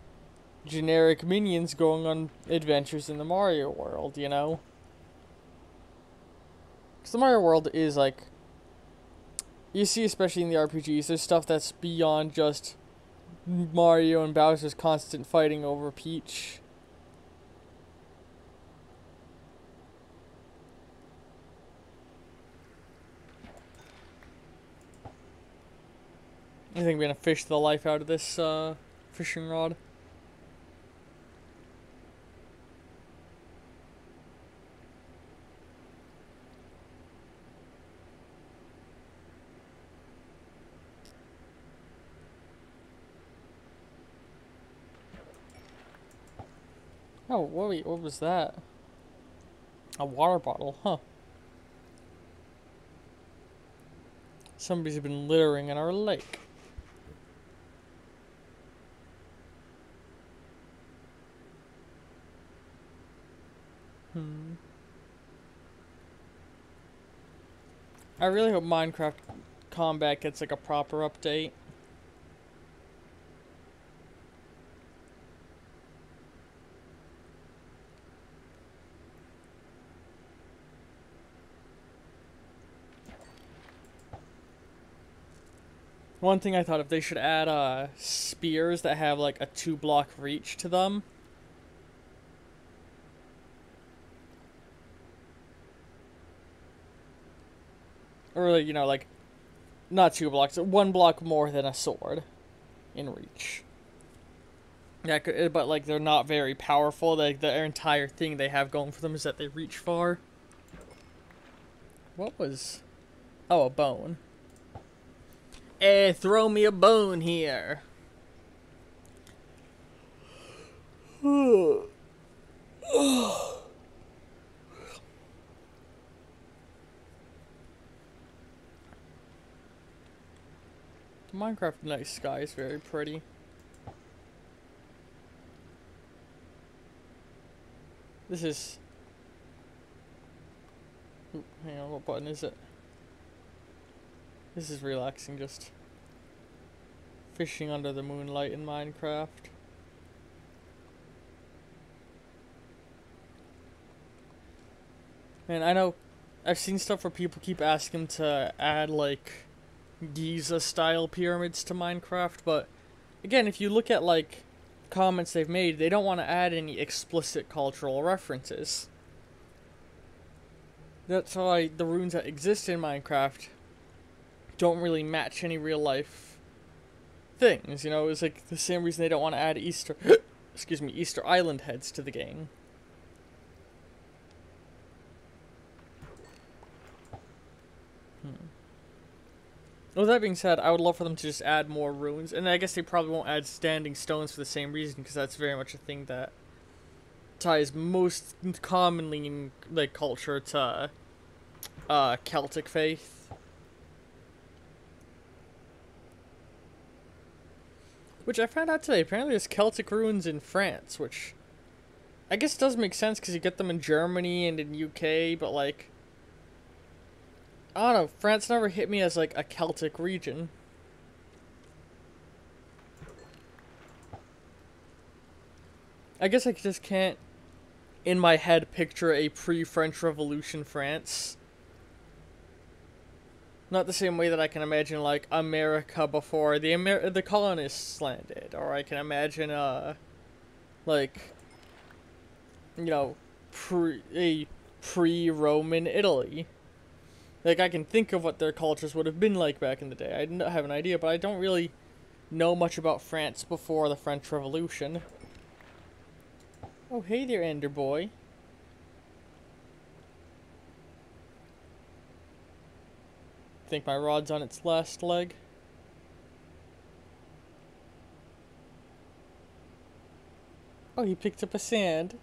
generic minions going on adventures in the Mario world, you know? Because the Mario world is like, you see, especially in the RPGs, there's stuff that's beyond just Mario and Bowser's constant fighting over Peach. I think I'm gonna fish the life out of this fishing rod. Oh, wait, what was that? A water bottle, huh? Somebody's been littering in our lake. I really hope Minecraft Combat gets like a proper update. One thing I thought of, they should add spears that have like a 2-block reach to them. Or, you know, like, not 2 blocks, 1 block more than a sword in reach. Yeah, but like they're not very powerful. Like the entire thing they have going for them is that they reach far. What was... Oh, a bone. Throw me a bone here. The Minecraft night sky is very pretty. This is... Ooh, hang on, what button is it? This is relaxing, just fishing under the moonlight in Minecraft. Man, I know I've seen stuff where people keep asking to add like Giza-style pyramids to Minecraft, but again, if you look at like comments they've made, they don't want to add any explicit cultural references. That's why the runes that exist in Minecraft don't really match any real life things, you know. It's like the same reason they don't want to add Easter excuse me, Easter Island heads to the game. Well, that being said, I would love for them to just add more runes, and I guess they probably won't add standing stones for the same reason, because that's very much a thing that ties most commonly in like culture to Celtic faith. Which I found out today, apparently there's Celtic ruins in France, which I guess does make sense because you get them in Germany and in UK, but like, I don't know, France never hit me as like a Celtic region. I guess I just can't, in my head, picture a pre-French Revolution France. Not the same way that I can imagine, like, America before the colonists landed. Or I can imagine, like, you know, pre-Roman Italy. Like, I can think of what their cultures would have been like back in the day. I don't have an idea, but I don't really know much about France before the French Revolution. Oh, hey there, Ender Boy. Think my rod's on its last leg. Oh, he picked up a sand.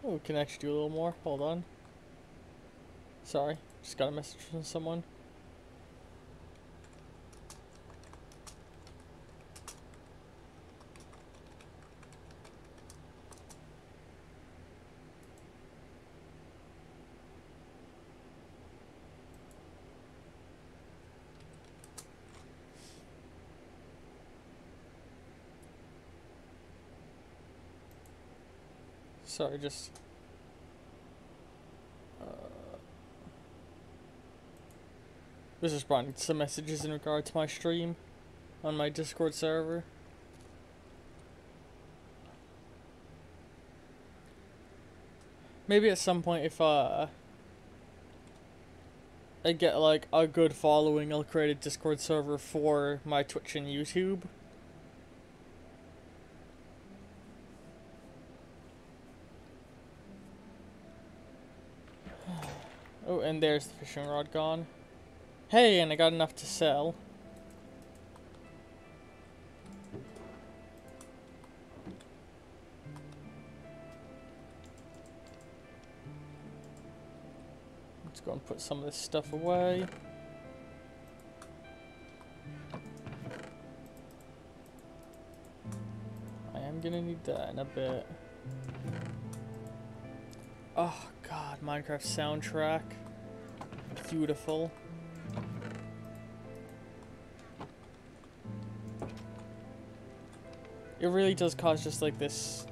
Oh, we can actually do a little more. Hold on. Sorry, just got a message from someone. Sorry, just... was responding to some messages in regard to my stream on my Discord server. Maybe at some point if I get like a good following, I'll create a Discord server for my Twitch and YouTube. Oh, and there's the fishing rod gone. Hey, and I got enough to sell. Let's go and put some of this stuff away. I am gonna need that in a bit. Oh god, Minecraft soundtrack. Beautiful. It really does cause just like this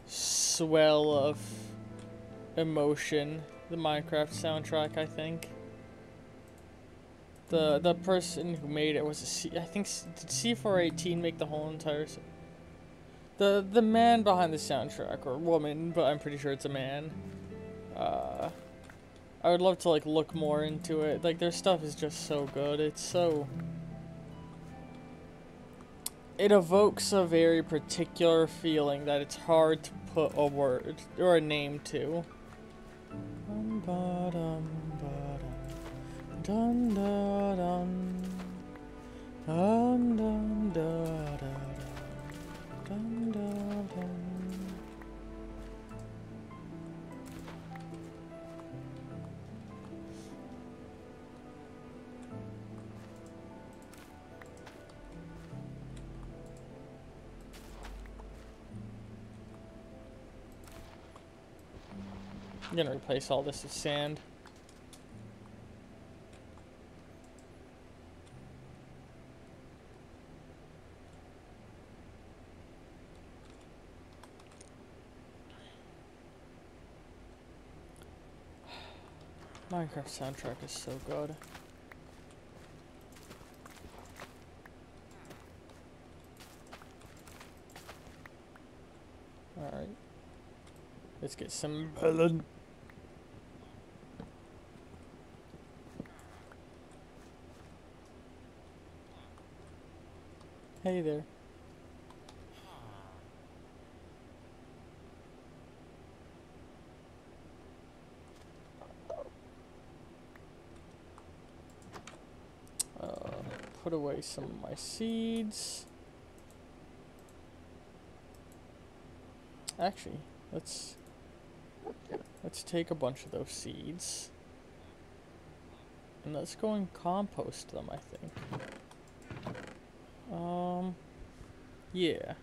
swell of emotion, the Minecraft soundtrack, I think. The person who made it was a C. I think did C418 make the whole entire. The man behind the soundtrack, or woman, but I'm pretty sure it's a man. I would love to like look more into it. Like their stuff is just so good. It's so. It evokes a very particular feeling that it's hard to put a word or a name to. Dun, da, dun. Dun, dun, da, da, da. Dun, da, dun. I'm gonna replace all this with sand. Minecraft soundtrack is so good. Alright. Let's get some melon. Hey there. Put away some of my seeds. Actually, let's take a bunch of those seeds and let's go and compost them, I think. Yeah.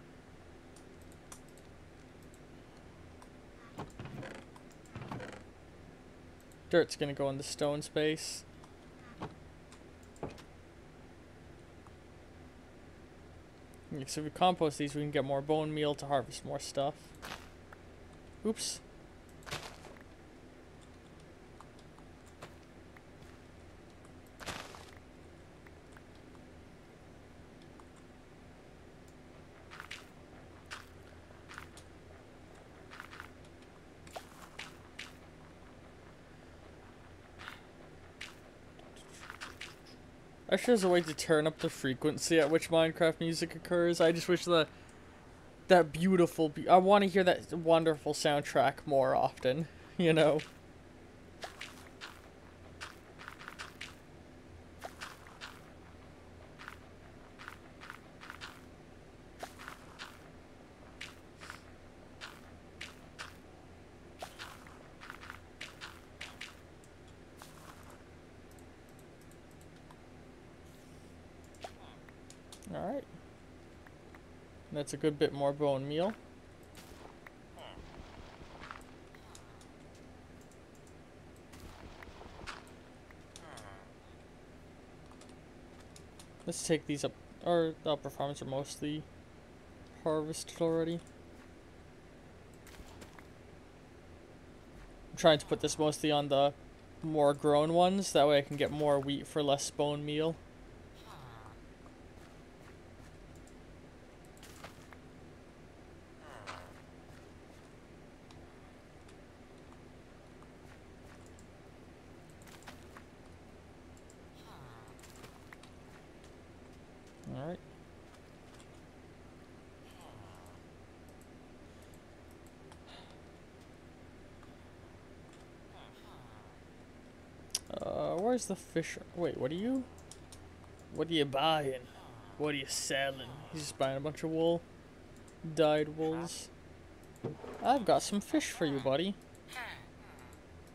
Dirt's gonna go in the stone space. So if we compost these, we can get more bone meal to harvest more stuff. Oops. I sure there's a way to turn up the frequency at which Minecraft music occurs. I just wish that beautiful. I want to hear that wonderful soundtrack more often. You know. Alright. That's a good bit more bone meal. Let's take these up. Or the upper farms are mostly harvested already. I'm trying to put this mostly on the more grown ones. That way I can get more wheat for less bone meal. Alright. Where's the fish? Wait, what are you? What are you buying? What are you selling? He's just buying a bunch of wool. Dyed wools. I've got some fish for you, buddy.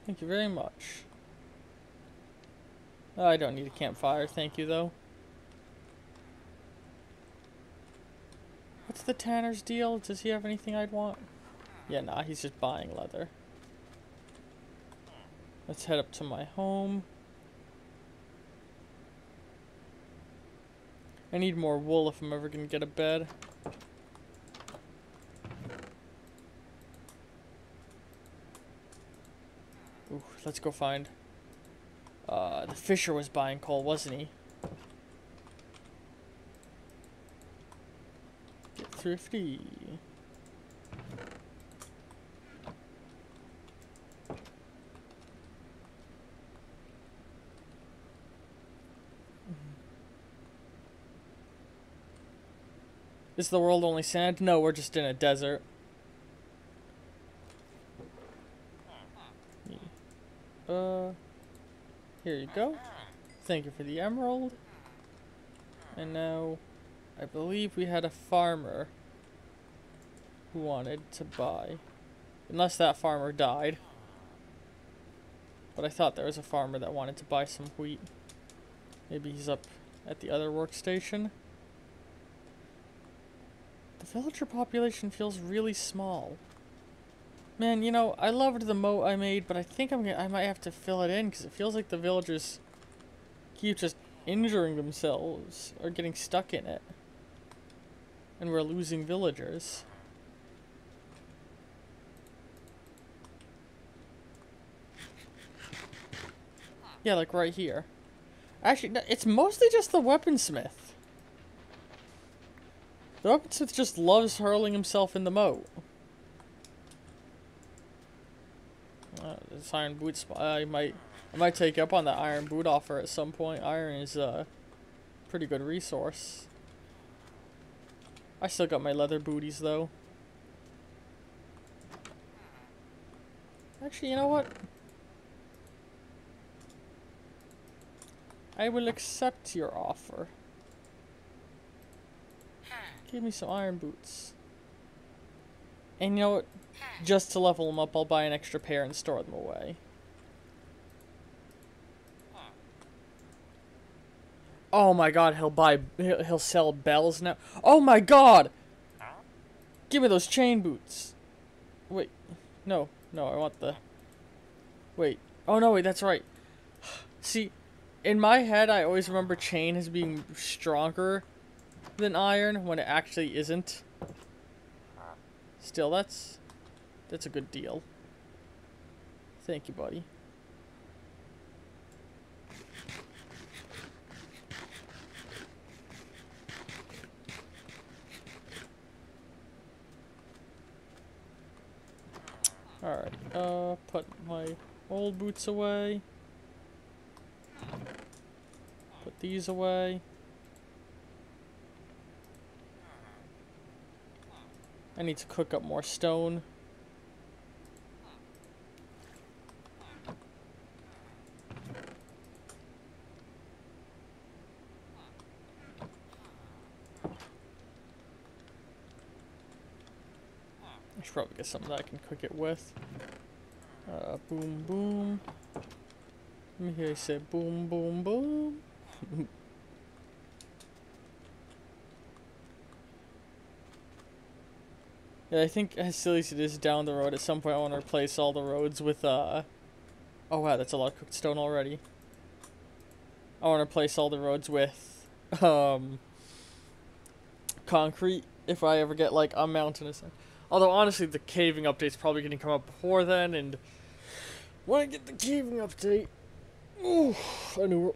Thank you very much. Oh, I don't need a campfire, thank you, though. What's the tanner's deal? Does he have anything I'd want? Yeah, nah, he's just buying leather. Let's head up to my home. I need more wool if I'm ever gonna get a bed. Ooh, let's go find The fisher was buying coal, wasn't he? Get thrifty. Is the world only sand? No, we're just in a desert. Here you go. Thank you for the emerald. And now, I believe we had a farmer who wanted to buy. Unless that farmer died. But I thought there was a farmer that wanted to buy some wheat. Maybe he's up at the other workstation. The villager population feels really small. Man, you know, I loved the moat I made, but I think I might have to fill it in because it feels like the villagers keep just injuring themselves or getting stuck in it. And we're losing villagers. Yeah, like right here. Actually, no, it's mostly just the weaponsmith. The weaponsmith just loves hurling himself in the moat. This iron boots. I might take up on that iron boot offer at some point. Iron is a pretty good resource. I still got my leather booties though. Actually, you know what? I will accept your offer. Give me some iron boots. And you know what? Just to level them up, I'll buy an extra pair and store them away. Oh my god, he'll sell bells now. Oh my god! Give me those chain boots. Wait, no, I want the... Wait, oh no, wait, that's right. See, in my head, I always remember chain as being stronger than iron when it actually isn't. Still, that's a good deal. Thank you, buddy. Alright, put my old boots away. Put these away. I need to cook up more stone. I should probably get something that I can cook it with. Boom, boom. Let me hear you say boom, boom, boom. Yeah, I think as silly as it is down the road, at some point I want to replace all the roads with, oh wow, that's a lot of cooked stone already. I want to replace all the roads with, concrete if I ever get, like, a mountainous. Although, honestly, the caving update's probably going to come up before then, and when I get the caving update, ooh,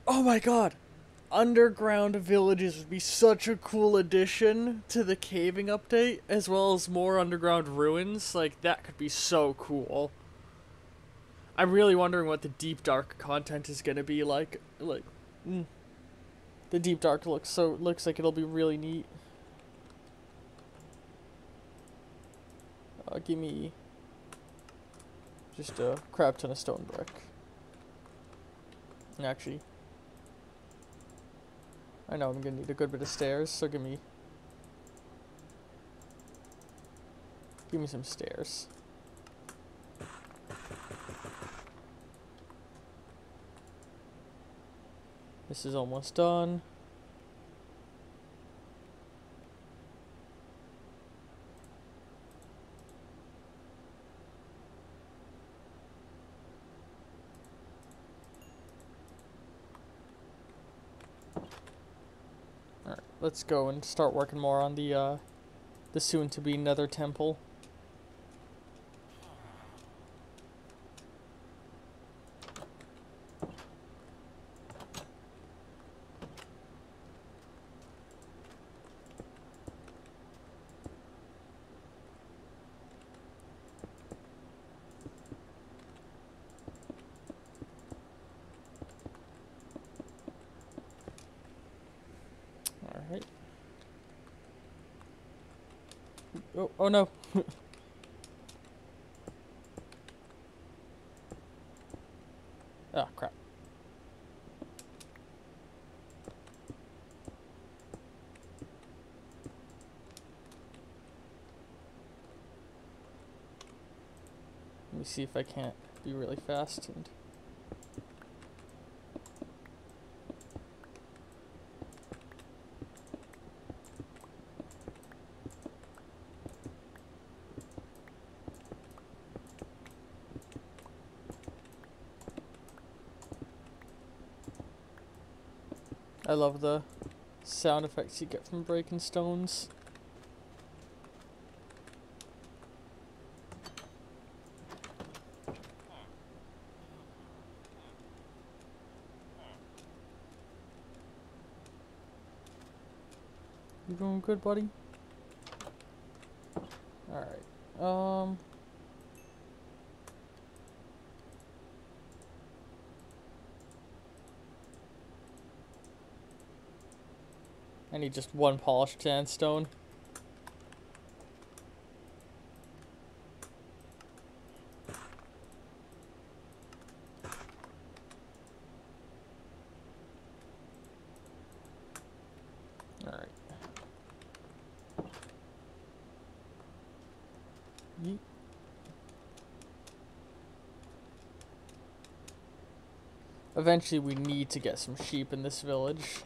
oh my god! Underground villages would be such a cool addition to the caving update, as well as more underground ruins. Like, that could be so cool. I'm really wondering what the deep dark content is gonna be like. The deep dark looks like it'll be really neat. Give me just a crap ton of stone brick. And actually, I know I'm gonna need a good bit of stairs, so give me some stairs. This is almost done. Alright, let's go and start working more on the soon-to-be Nether Temple. Oh no. Ah, crap. Let me see if I can't be really fast and... I love the sound effects you get from breaking stones. You doing good, buddy? Alright. I need just one polished sandstone. Alright. Yeet. Eventually we need to get some sheep in this village.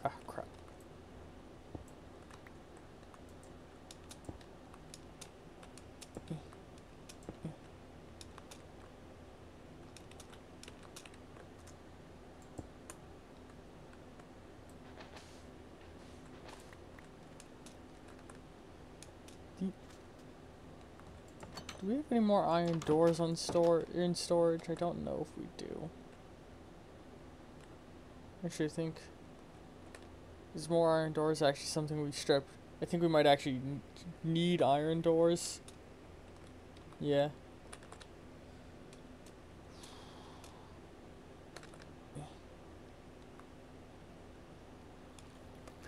Ah, crap. Do we have any more iron doors on in storage? I don't know if we do. Actually, I think is more iron doors actually something we strip. I think we might actually need iron doors. Yeah.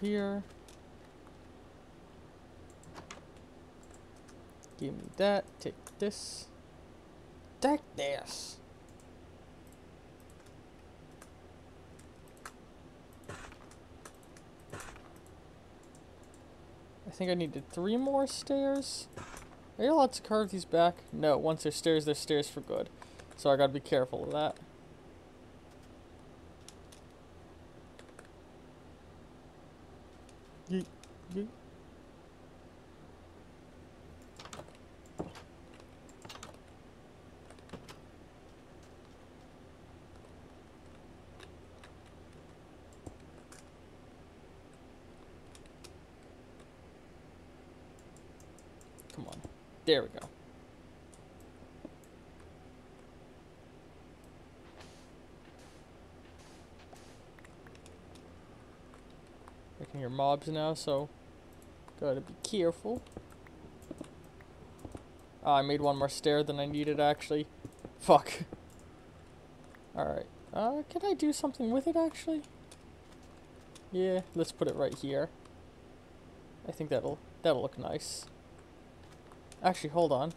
Here. Give me that. Take this. Take this. I think I needed 3 more stairs. Are you allowed to carve these back? No, once they're stairs for good. So I gotta be careful of that. Yeet, yeet. Come on. There we go. I can hear mobs now, so gotta be careful. Oh, I made one more stair than I needed, actually. Fuck. Alright. Can I do something with it, actually? Yeah, let's put it right here. I think that'll look nice. Actually, hold on.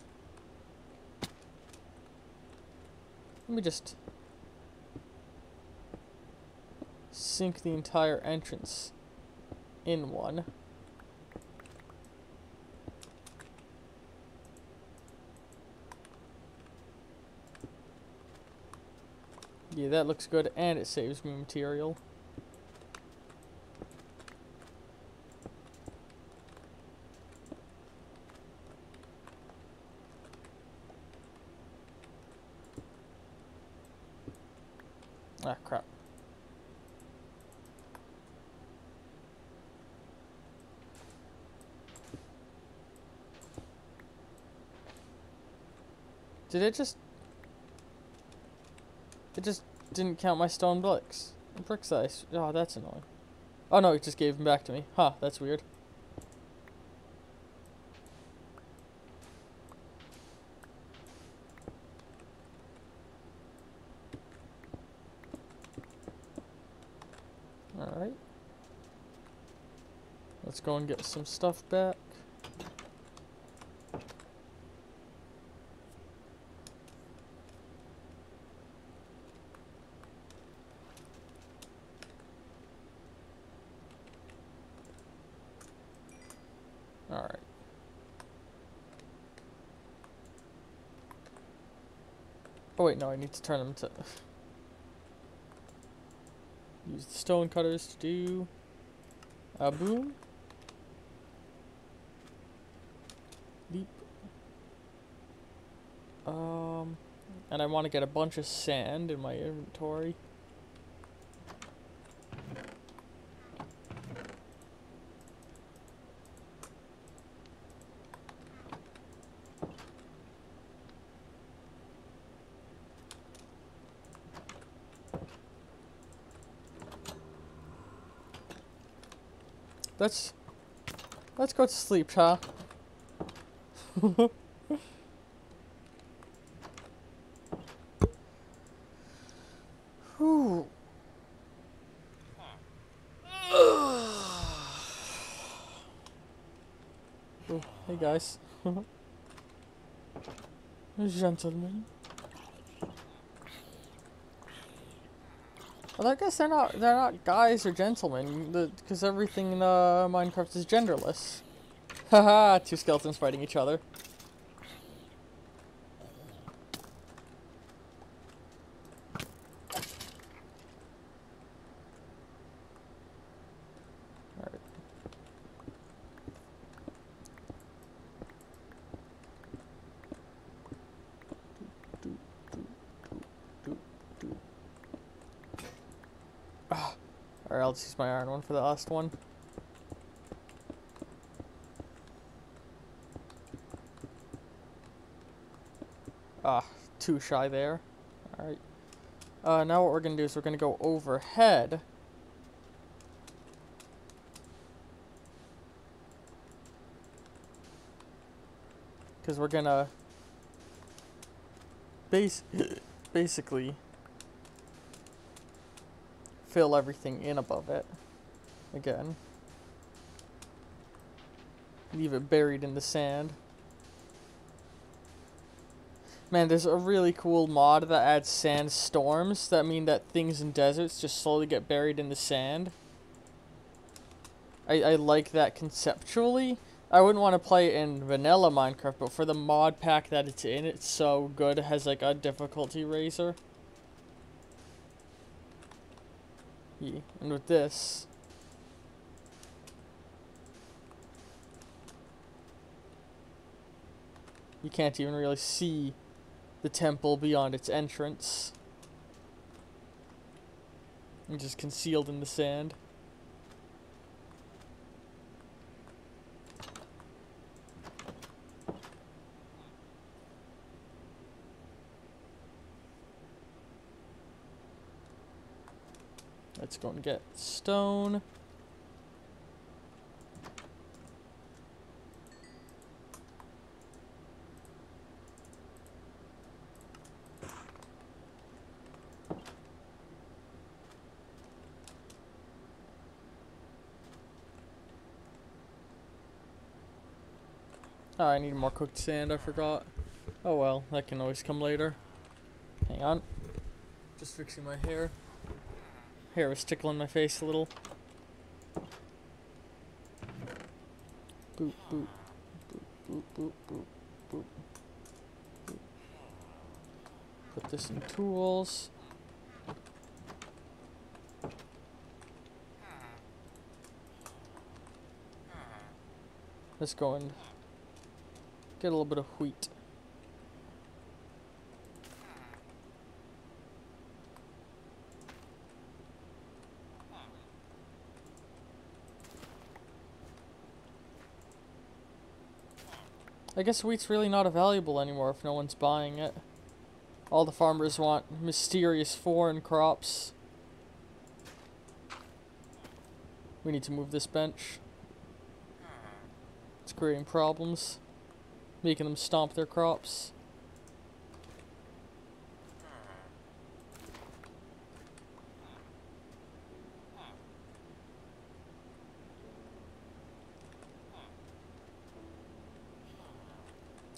Let me just sink the entire entrance in one. Yeah, that looks good, and it saves me material. Ah, crap. Did it just... It just didn't count my stone bricks. Brick size. Oh, that's annoying. Oh no, it just gave them back to me. Huh, that's weird. Alright. Let's go and get some stuff back. Alright. Oh wait, no, I need to turn them to... Use the stone cutters to do... a boom. Leap. And I want to get a bunch of sand in my inventory. Let's go to sleep, huh? Whew. Oh, hey guys. Gentlemen. Well, I guess they're not guys or gentlemen, because everything in Minecraft is genderless. Haha, two skeletons fighting each other. Alright. Alright, I'll just use my iron one for the last one. Ah, too shy there. Alright. Now what we're gonna do is we're gonna go overhead. Because we're gonna basically fill everything in above it again. Leave it buried in the sand. Man, there's a really cool mod that adds sand storms that mean that things in deserts just slowly get buried in the sand. I like that conceptually. I wouldn't want to play it in vanilla Minecraft, but for the mod pack that it's in, it's so good. It has like a difficulty raiser. Yeah. And with this, you can't even really see the temple beyond its entrance. It's just concealed in the sand. Let's go and get stone. Oh, I need more cooked sand, I forgot. Oh well, that can always come later. Hang on. Just fixing my hair. Hair was tickling my face a little. Boop, boop. Boop, boop, boop, boop, boop. Boop. Put this in tools. Let's go and get a little bit of wheat. I guess wheat's really not valuable anymore if no one's buying it. All the farmers want mysterious foreign crops. We need to move this bench. It's creating problems. Making them stomp their crops.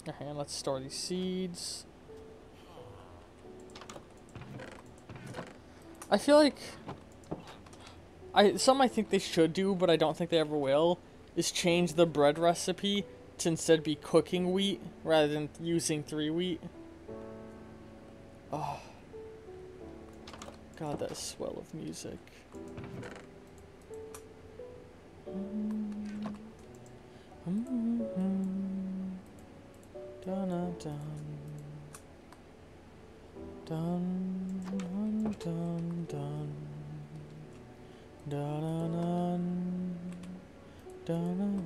Okay, and let's store these seeds. I feel like something I think they should do, but I don't think they ever will, is change the bread recipe to instead be cooking wheat rather than using 3 wheat. Oh. God, that swell of music. Dun dun dun dun dun dun dun dun dun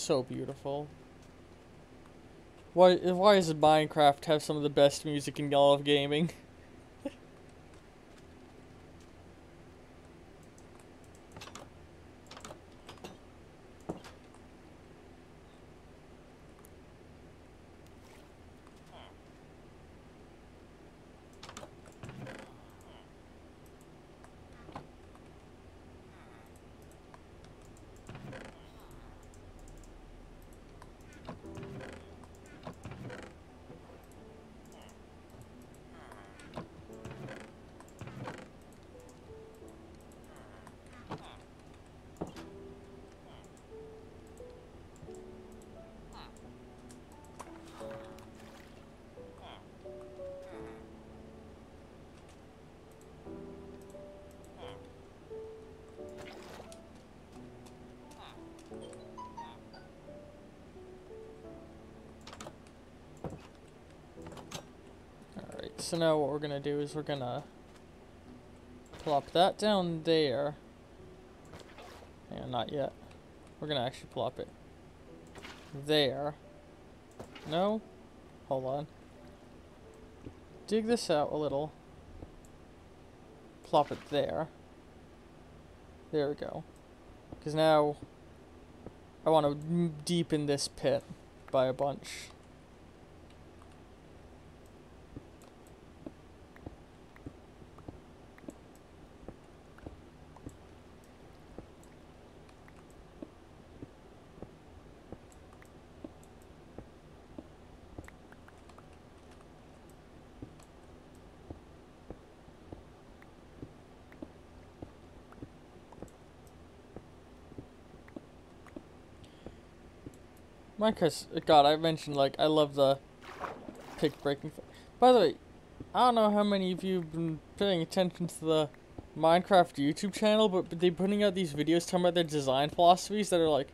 So beautiful. Why does Minecraft have some of the best music in all of gaming? So now what we're gonna do is we're gonna plop that down there. Yeah, not yet. We're gonna actually plop it there. No? Hold on. Dig this out a little. Plop it there. There we go. Because now I want to deepen this pit by a bunch. Minecraft, God, I mentioned, like, I love the pick breaking. By the way, I don't know how many of you have been paying attention to the Minecraft YouTube channel, but they're putting out these videos talking about their design philosophies that are, like,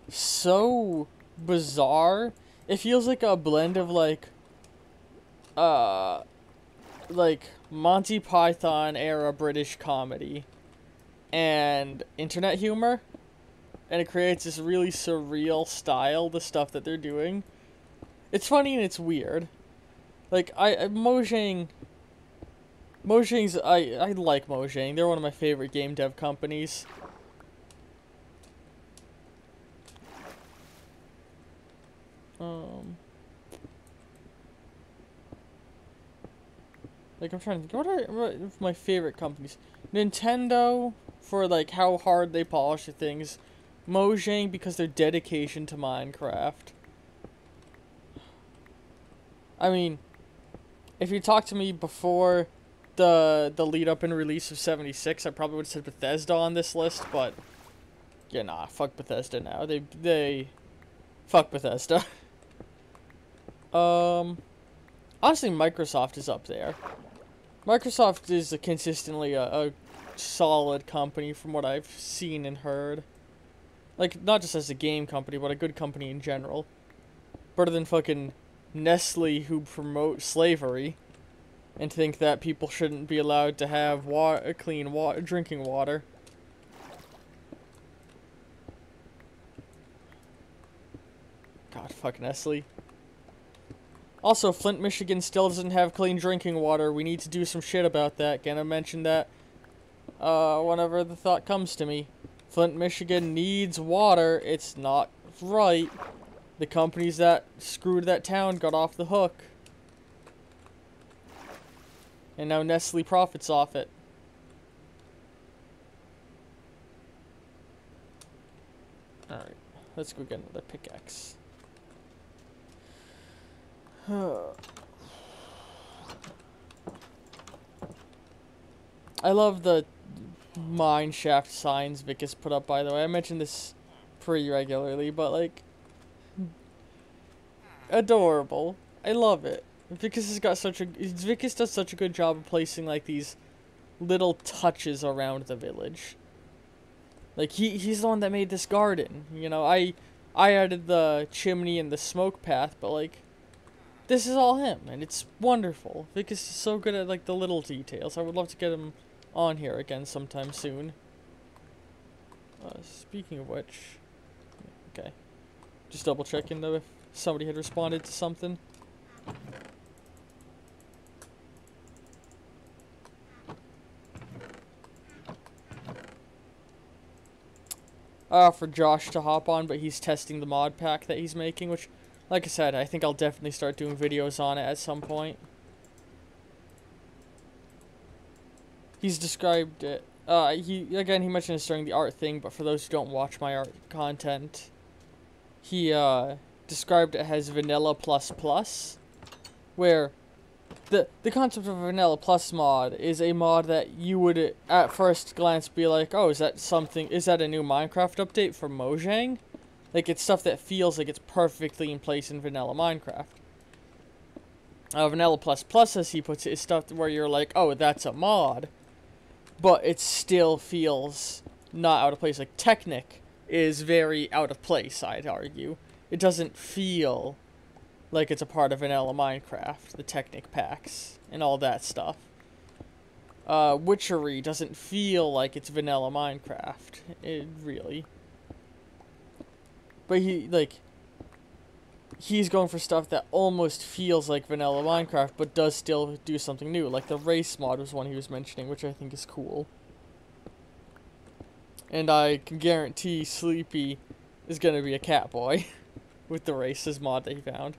so bizarre. It feels like a blend of, like Monty Python era British comedy and internet humor. And it creates this really surreal style, the stuff that they're doing. It's funny and it's weird. Like, Mojang, I like Mojang. They're one of my favorite game dev companies. Like, I'm trying to think, what are my favorite companies? Nintendo, for, like, how hard they polish the things. Mojang, because their dedication to Minecraft. I mean, if you talked to me before the lead up and release of 76, I probably would have said Bethesda on this list, but yeah, nah, fuck Bethesda now. They fuck Bethesda. Honestly, Microsoft is up there. Microsoft is consistently a solid company from what I've seen and heard. Like, not just as a game company, but a good company in general. Better than fucking Nestle, who promote slavery and think that people shouldn't be allowed to have clean drinking water. God, fuck Nestle. Also, Flint, Michigan still doesn't have clean drinking water. We need to do some shit about that. Gonna mention that whenever the thought comes to me. Flint, Michigan needs water. It's not right. The companies that screwed that town got off the hook. And now Nestle profits off it. Alright, let's go get another pickaxe. I love the mine shaft signs Vic has put up, by the way. I mention this pretty regularly, but, like, adorable. I love it. Vicus has got Vicus does such a good job of placing, like, these little touches around the village. Like, he's the one that made this garden, you know. I added the chimney and the smoke path, but, like, this is all him, and it's wonderful. Vicus is so good at, like, the little details. I would love to get him on here again sometime soon. Speaking of which... Okay. Just double checking, though, if somebody had responded to something. For Josh to hop on, but he's testing the mod pack that he's making, which... Like I said, I think I'll definitely start doing videos on it at some point. He's described it. He mentioned this during the art thing, but for those who don't watch my art content, he described it as Vanilla Plus Plus, where the concept of a Vanilla Plus mod is a mod that you would at first glance be like, oh, is that a new Minecraft update for Mojang? Like, it's stuff that feels like it's perfectly in place in vanilla Minecraft. Vanilla Plus Plus, as he puts it, is stuff where you're like, oh, that's a mod. But it still feels not out of place. Like, Technic is very out of place, I'd argue. It doesn't feel like it's a part of vanilla Minecraft, the Technic packs, and all that stuff. Witchery doesn't feel like it's vanilla Minecraft. It really... But he's going for stuff that almost feels like vanilla Minecraft, but does still do something new. Like the race mod was one he was mentioning, which I think is cool. And I can guarantee Sleepy is going to be a cat boy with the races mod that he found.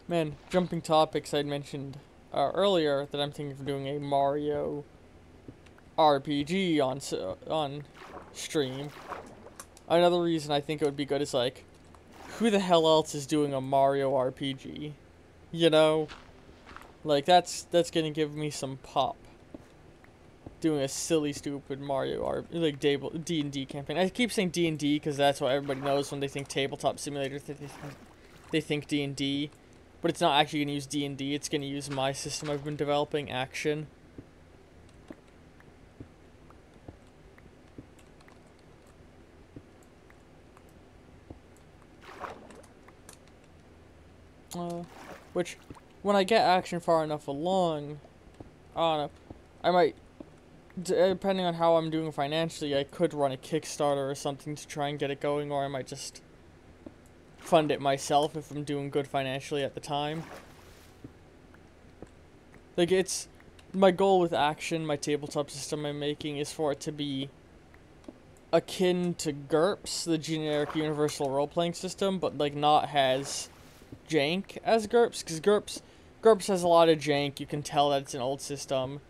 Man, jumping topics, I'd mentioned earlier that I'm thinking of doing a Mario RPG on stream. Another reason I think it would be good is, like, who the hell else is doing a Mario RPG? You know? Like, that's gonna give me some pop. Doing a silly, stupid Mario D&D campaign. I keep saying D&D because that's what everybody knows when they think tabletop simulator. They think D&D. But it's not actually going to use D&D, it's going to use my system I've been developing, Action. Which, when I get Action far enough along, I might, depending on how I'm doing financially, I could run a Kickstarter or something to try and get it going, or I might just fund it myself if I'm doing good financially at the time. Like, it's... My goal with Action, my tabletop system I'm making, is for it to be akin to GURPS, the generic universal role-playing system, but, like, not has jank as GURPS, because GURPS has a lot of jank. You can tell that it's an old system.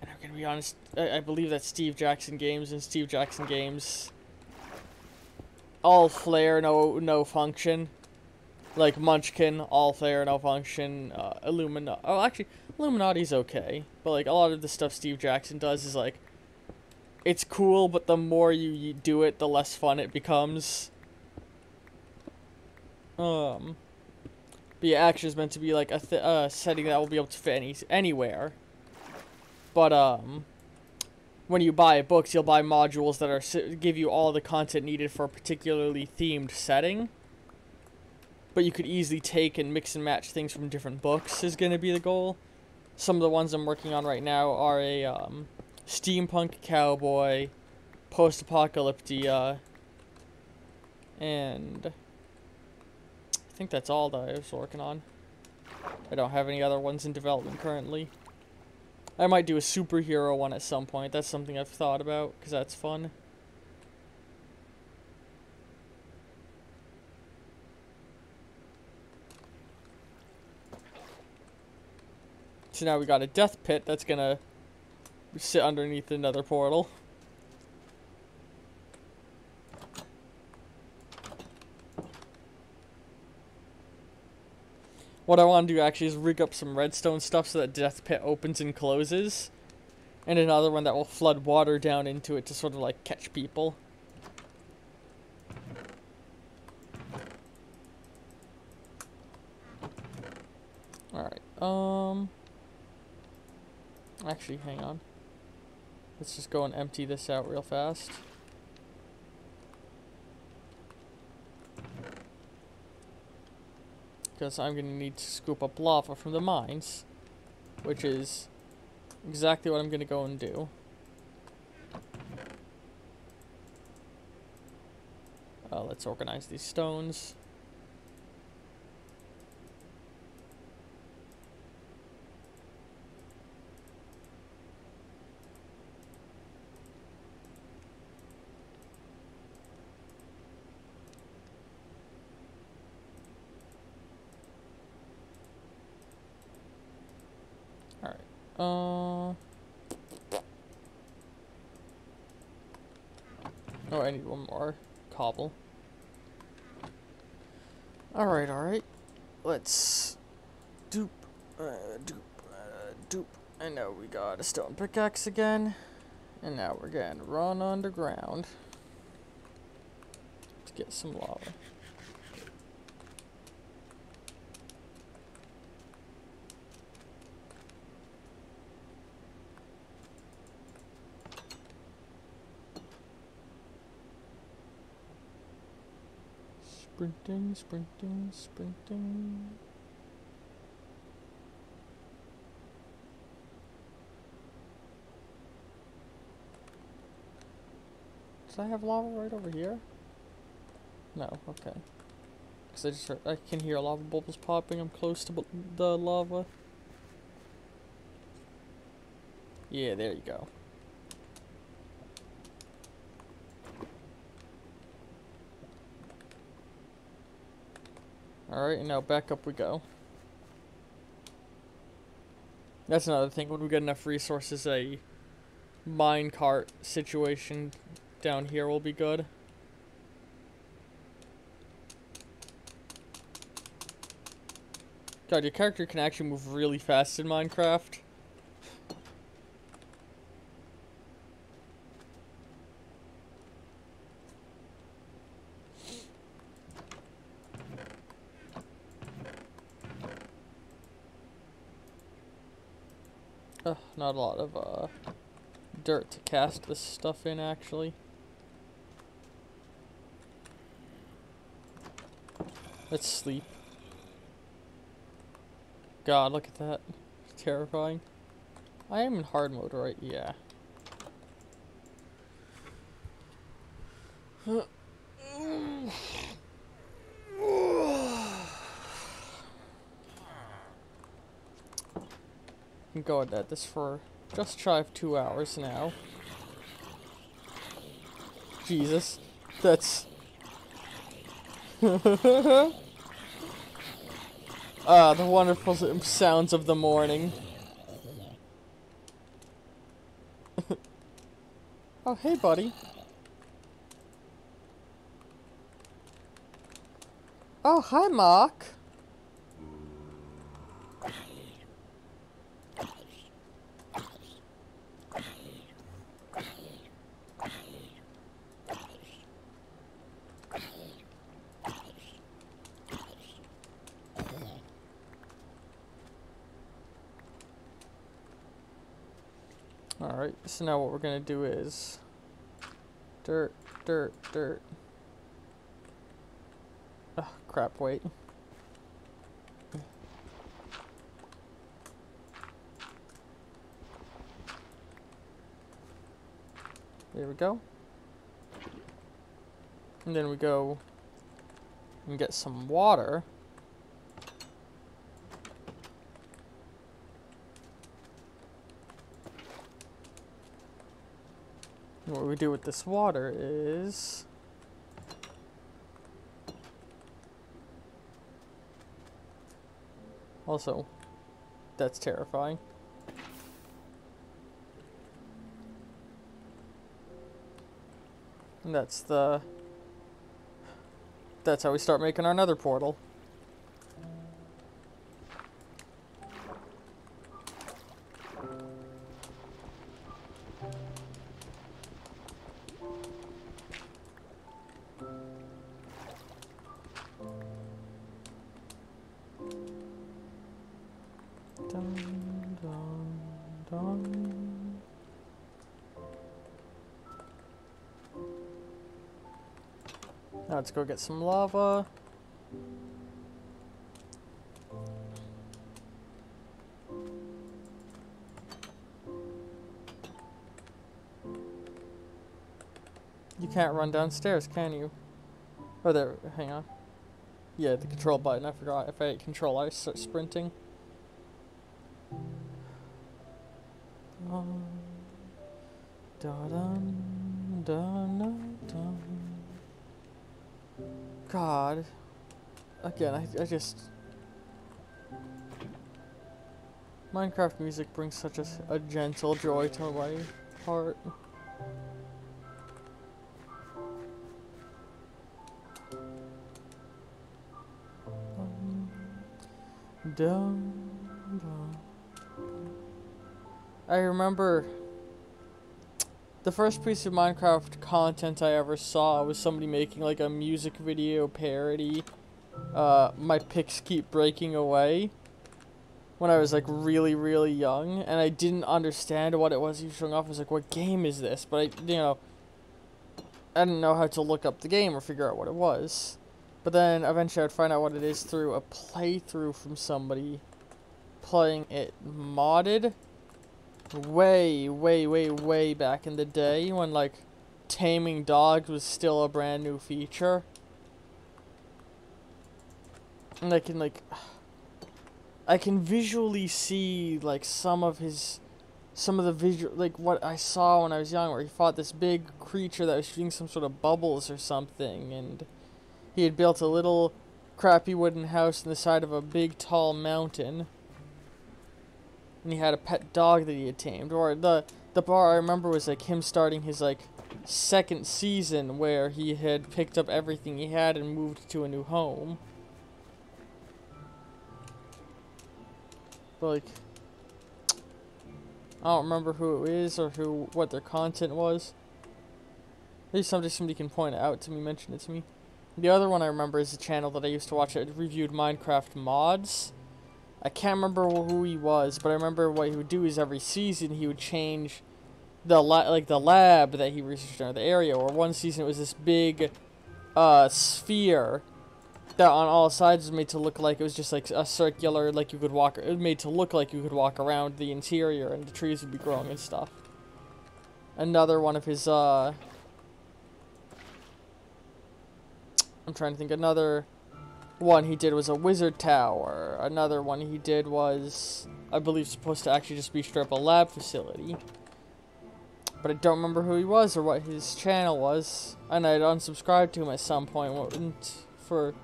And I'm gonna be honest, I believe that's Steve Jackson Games, and Steve Jackson Games... all flair, no function. Like Munchkin, all flair, no function. Illuminati. Oh, actually, Illuminati's okay. But like a lot of the stuff Steve Jackson does is like, it's cool, but the more you do it, the less fun it becomes. But yeah, Action is meant to be like a setting that will be able to fit anywhere. But when you buy books, you'll buy modules that are give you all the content needed for a particularly themed setting. But you could easily take and mix and match things from different books is going to be the goal. Some of the ones I'm working on right now are a steampunk cowboy, post-apocalyptia, and I think that's all that I was working on. I don't have any other ones in development currently. I might do a superhero one at some point. That's something I've thought about, because that's fun. So now we got a death pit that's gonna sit underneath another portal. What I want to do actually is rig up some redstone stuff so that death pit opens and closes. And another one that will flood water down into it to sort of like catch people. Alright, actually, hang on. Let's just go and empty this out real fast. Because I'm going to need to scoop up lava from the mines. Which is exactly what I'm going to go and do. Let's organize these stones. Oh, I need one more cobble. Alright. Let's dupe. And now we got a stone pickaxe again. And now we're gonna run underground to get some lava. Sprinting. Does I have lava right over here? No, okay. Because I can hear lava bubbles popping. I'm close to the lava. Yeah, there you go. Alright, and now back up we go. That's another thing. When we get enough resources, a minecart situation down here will be good. God, your character can actually move really fast in Minecraft. Not a lot of dirt to cast this stuff in, actually. Let's sleep. God, look at that. It's terrifying. I am in hard mode, right? Yeah. going at this for just shy of 2 hours now. Jesus. That's... the wonderful sounds of the morning. Oh, hey, buddy. Oh, hi, Mark. Alright, so now what we're gonna do is dirt, dirt, dirt. Ugh, crap, wait. There we go. And then we go and get some water. And what we do with this water is... Also, that's terrifying. And that's how we start making our nether portal. Dun, dun, dun. Now let's go get some lava. You can't run downstairs, can you? Oh, there. Hang on. Yeah, the control button. I forgot. If I hit control, I start sprinting. God. Again, I just... Minecraft music brings such a gentle joy to my heart. I remember the first piece of Minecraft content I ever saw was somebody making like a music video parody. My picks keep breaking away. When I was like really, really young, and I didn't understand what it was he was showing off. I was like, what game is this? But I didn't know how to look up the game or figure out what it was. But then eventually I'd find out what it is through a playthrough from somebody playing it modded way, way, way, way back in the day when like taming dogs was still a brand new feature. And I can visually see like some of the visual, like what I saw when I was young, where he fought this big creature that was shooting some sort of bubbles or something, and he had built a little crappy wooden house on the side of a big tall mountain, and he had a pet dog that he had tamed. Or the part I remember was like him starting his like second season where he had picked up everything he had and moved to a new home. But like, I don't remember who it is or what their content was. Maybe somebody can point it out to me, mention it to me. The other one I remember is a channel that I used to watch that reviewed Minecraft mods. I can't remember who he was, but I remember what he would do is every season he would change the lab that he researched in, or the area. Or one season it was this big sphere that on all sides was made to look like it was just like a circular, like you could walk. It was made to look like you could walk around the interior, and the trees would be growing and stuff. Another one of his I'm trying to think, another one he did was a wizard tower. Another one he did was, I believe, supposed to actually just be straight up a lab facility. But I don't remember who he was or what his channel was. And I'd unsubscribed to him at some point for,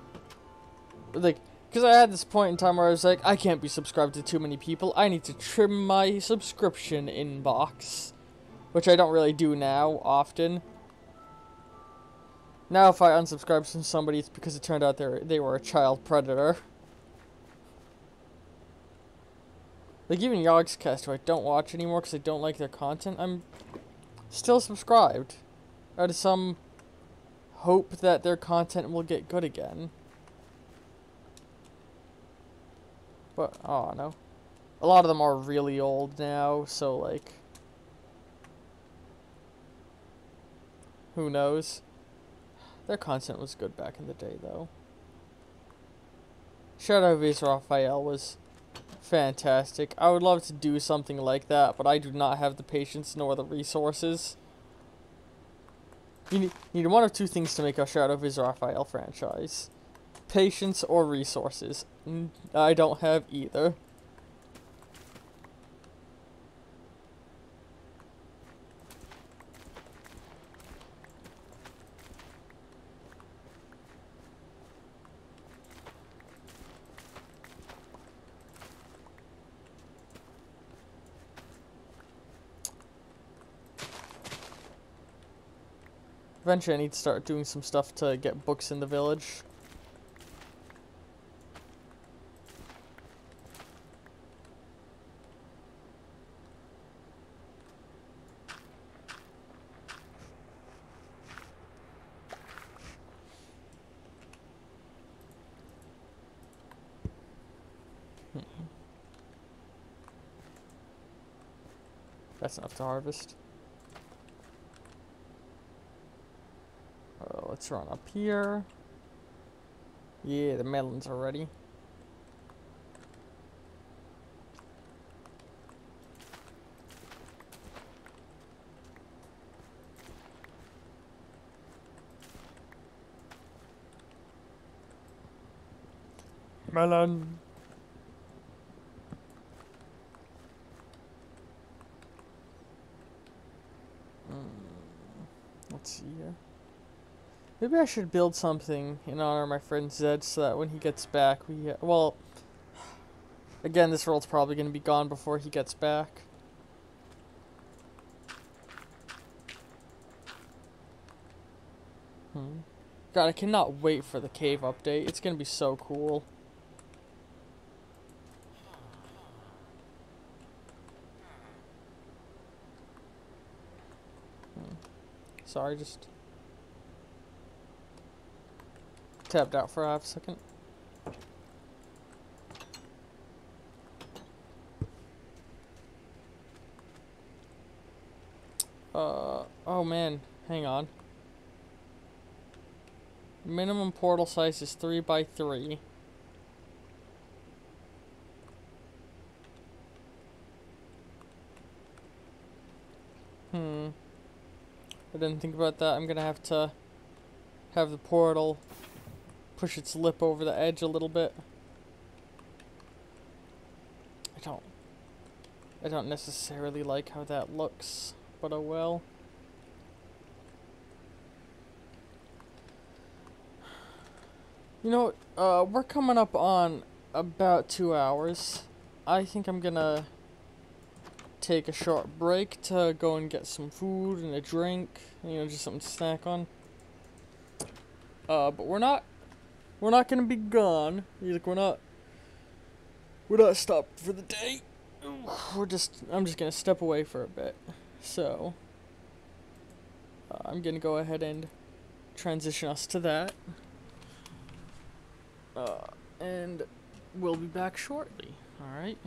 like, because I had this point in time where I was like, I can't be subscribed to too many people. I need to trim my subscription inbox. Which I don't really do now, often. Now if I unsubscribe from somebody, it's because it turned out they were a child predator. Like, even Yogscast, who I don't watch anymore because I don't like their content, I'm still subscribed. Out of some hope that their content will get good again. But, oh no. A lot of them are really old now, so like... who knows? Their content was good back in the day, though. Shadow of Raphael was fantastic. I would love to do something like that, but I do not have the patience nor the resources. You need one of two things to make a Shadow of Raphael franchise. Patience or resources. I don't have either. Eventually I need to start doing some stuff to get books in the village. That's enough to harvest. Let's run up here. Yeah, the melons are ready. Melon. Let's see here. Maybe I should build something in honor of my friend Zed so that when he gets back, well, again, this world's probably going to be gone before he gets back. God, I cannot wait for the cave update. It's going to be so cool. Sorry, just tapped out for half a second. Oh man, hang on. Minimum portal size is 3 by 3. I didn't think about that. I'm gonna have to have the portal push its lip over the edge a little bit. I don't necessarily like how that looks, but oh well. You know, we're coming up on about 2 hours. I think I'm gonna take a short break to go and get some food and a drink, you know, just something to snack on. But we're not gonna be gone. Like, we're not stopped for the day. I'm just gonna step away for a bit. So, I'm gonna go ahead and transition us to that. And we'll be back shortly. Alright.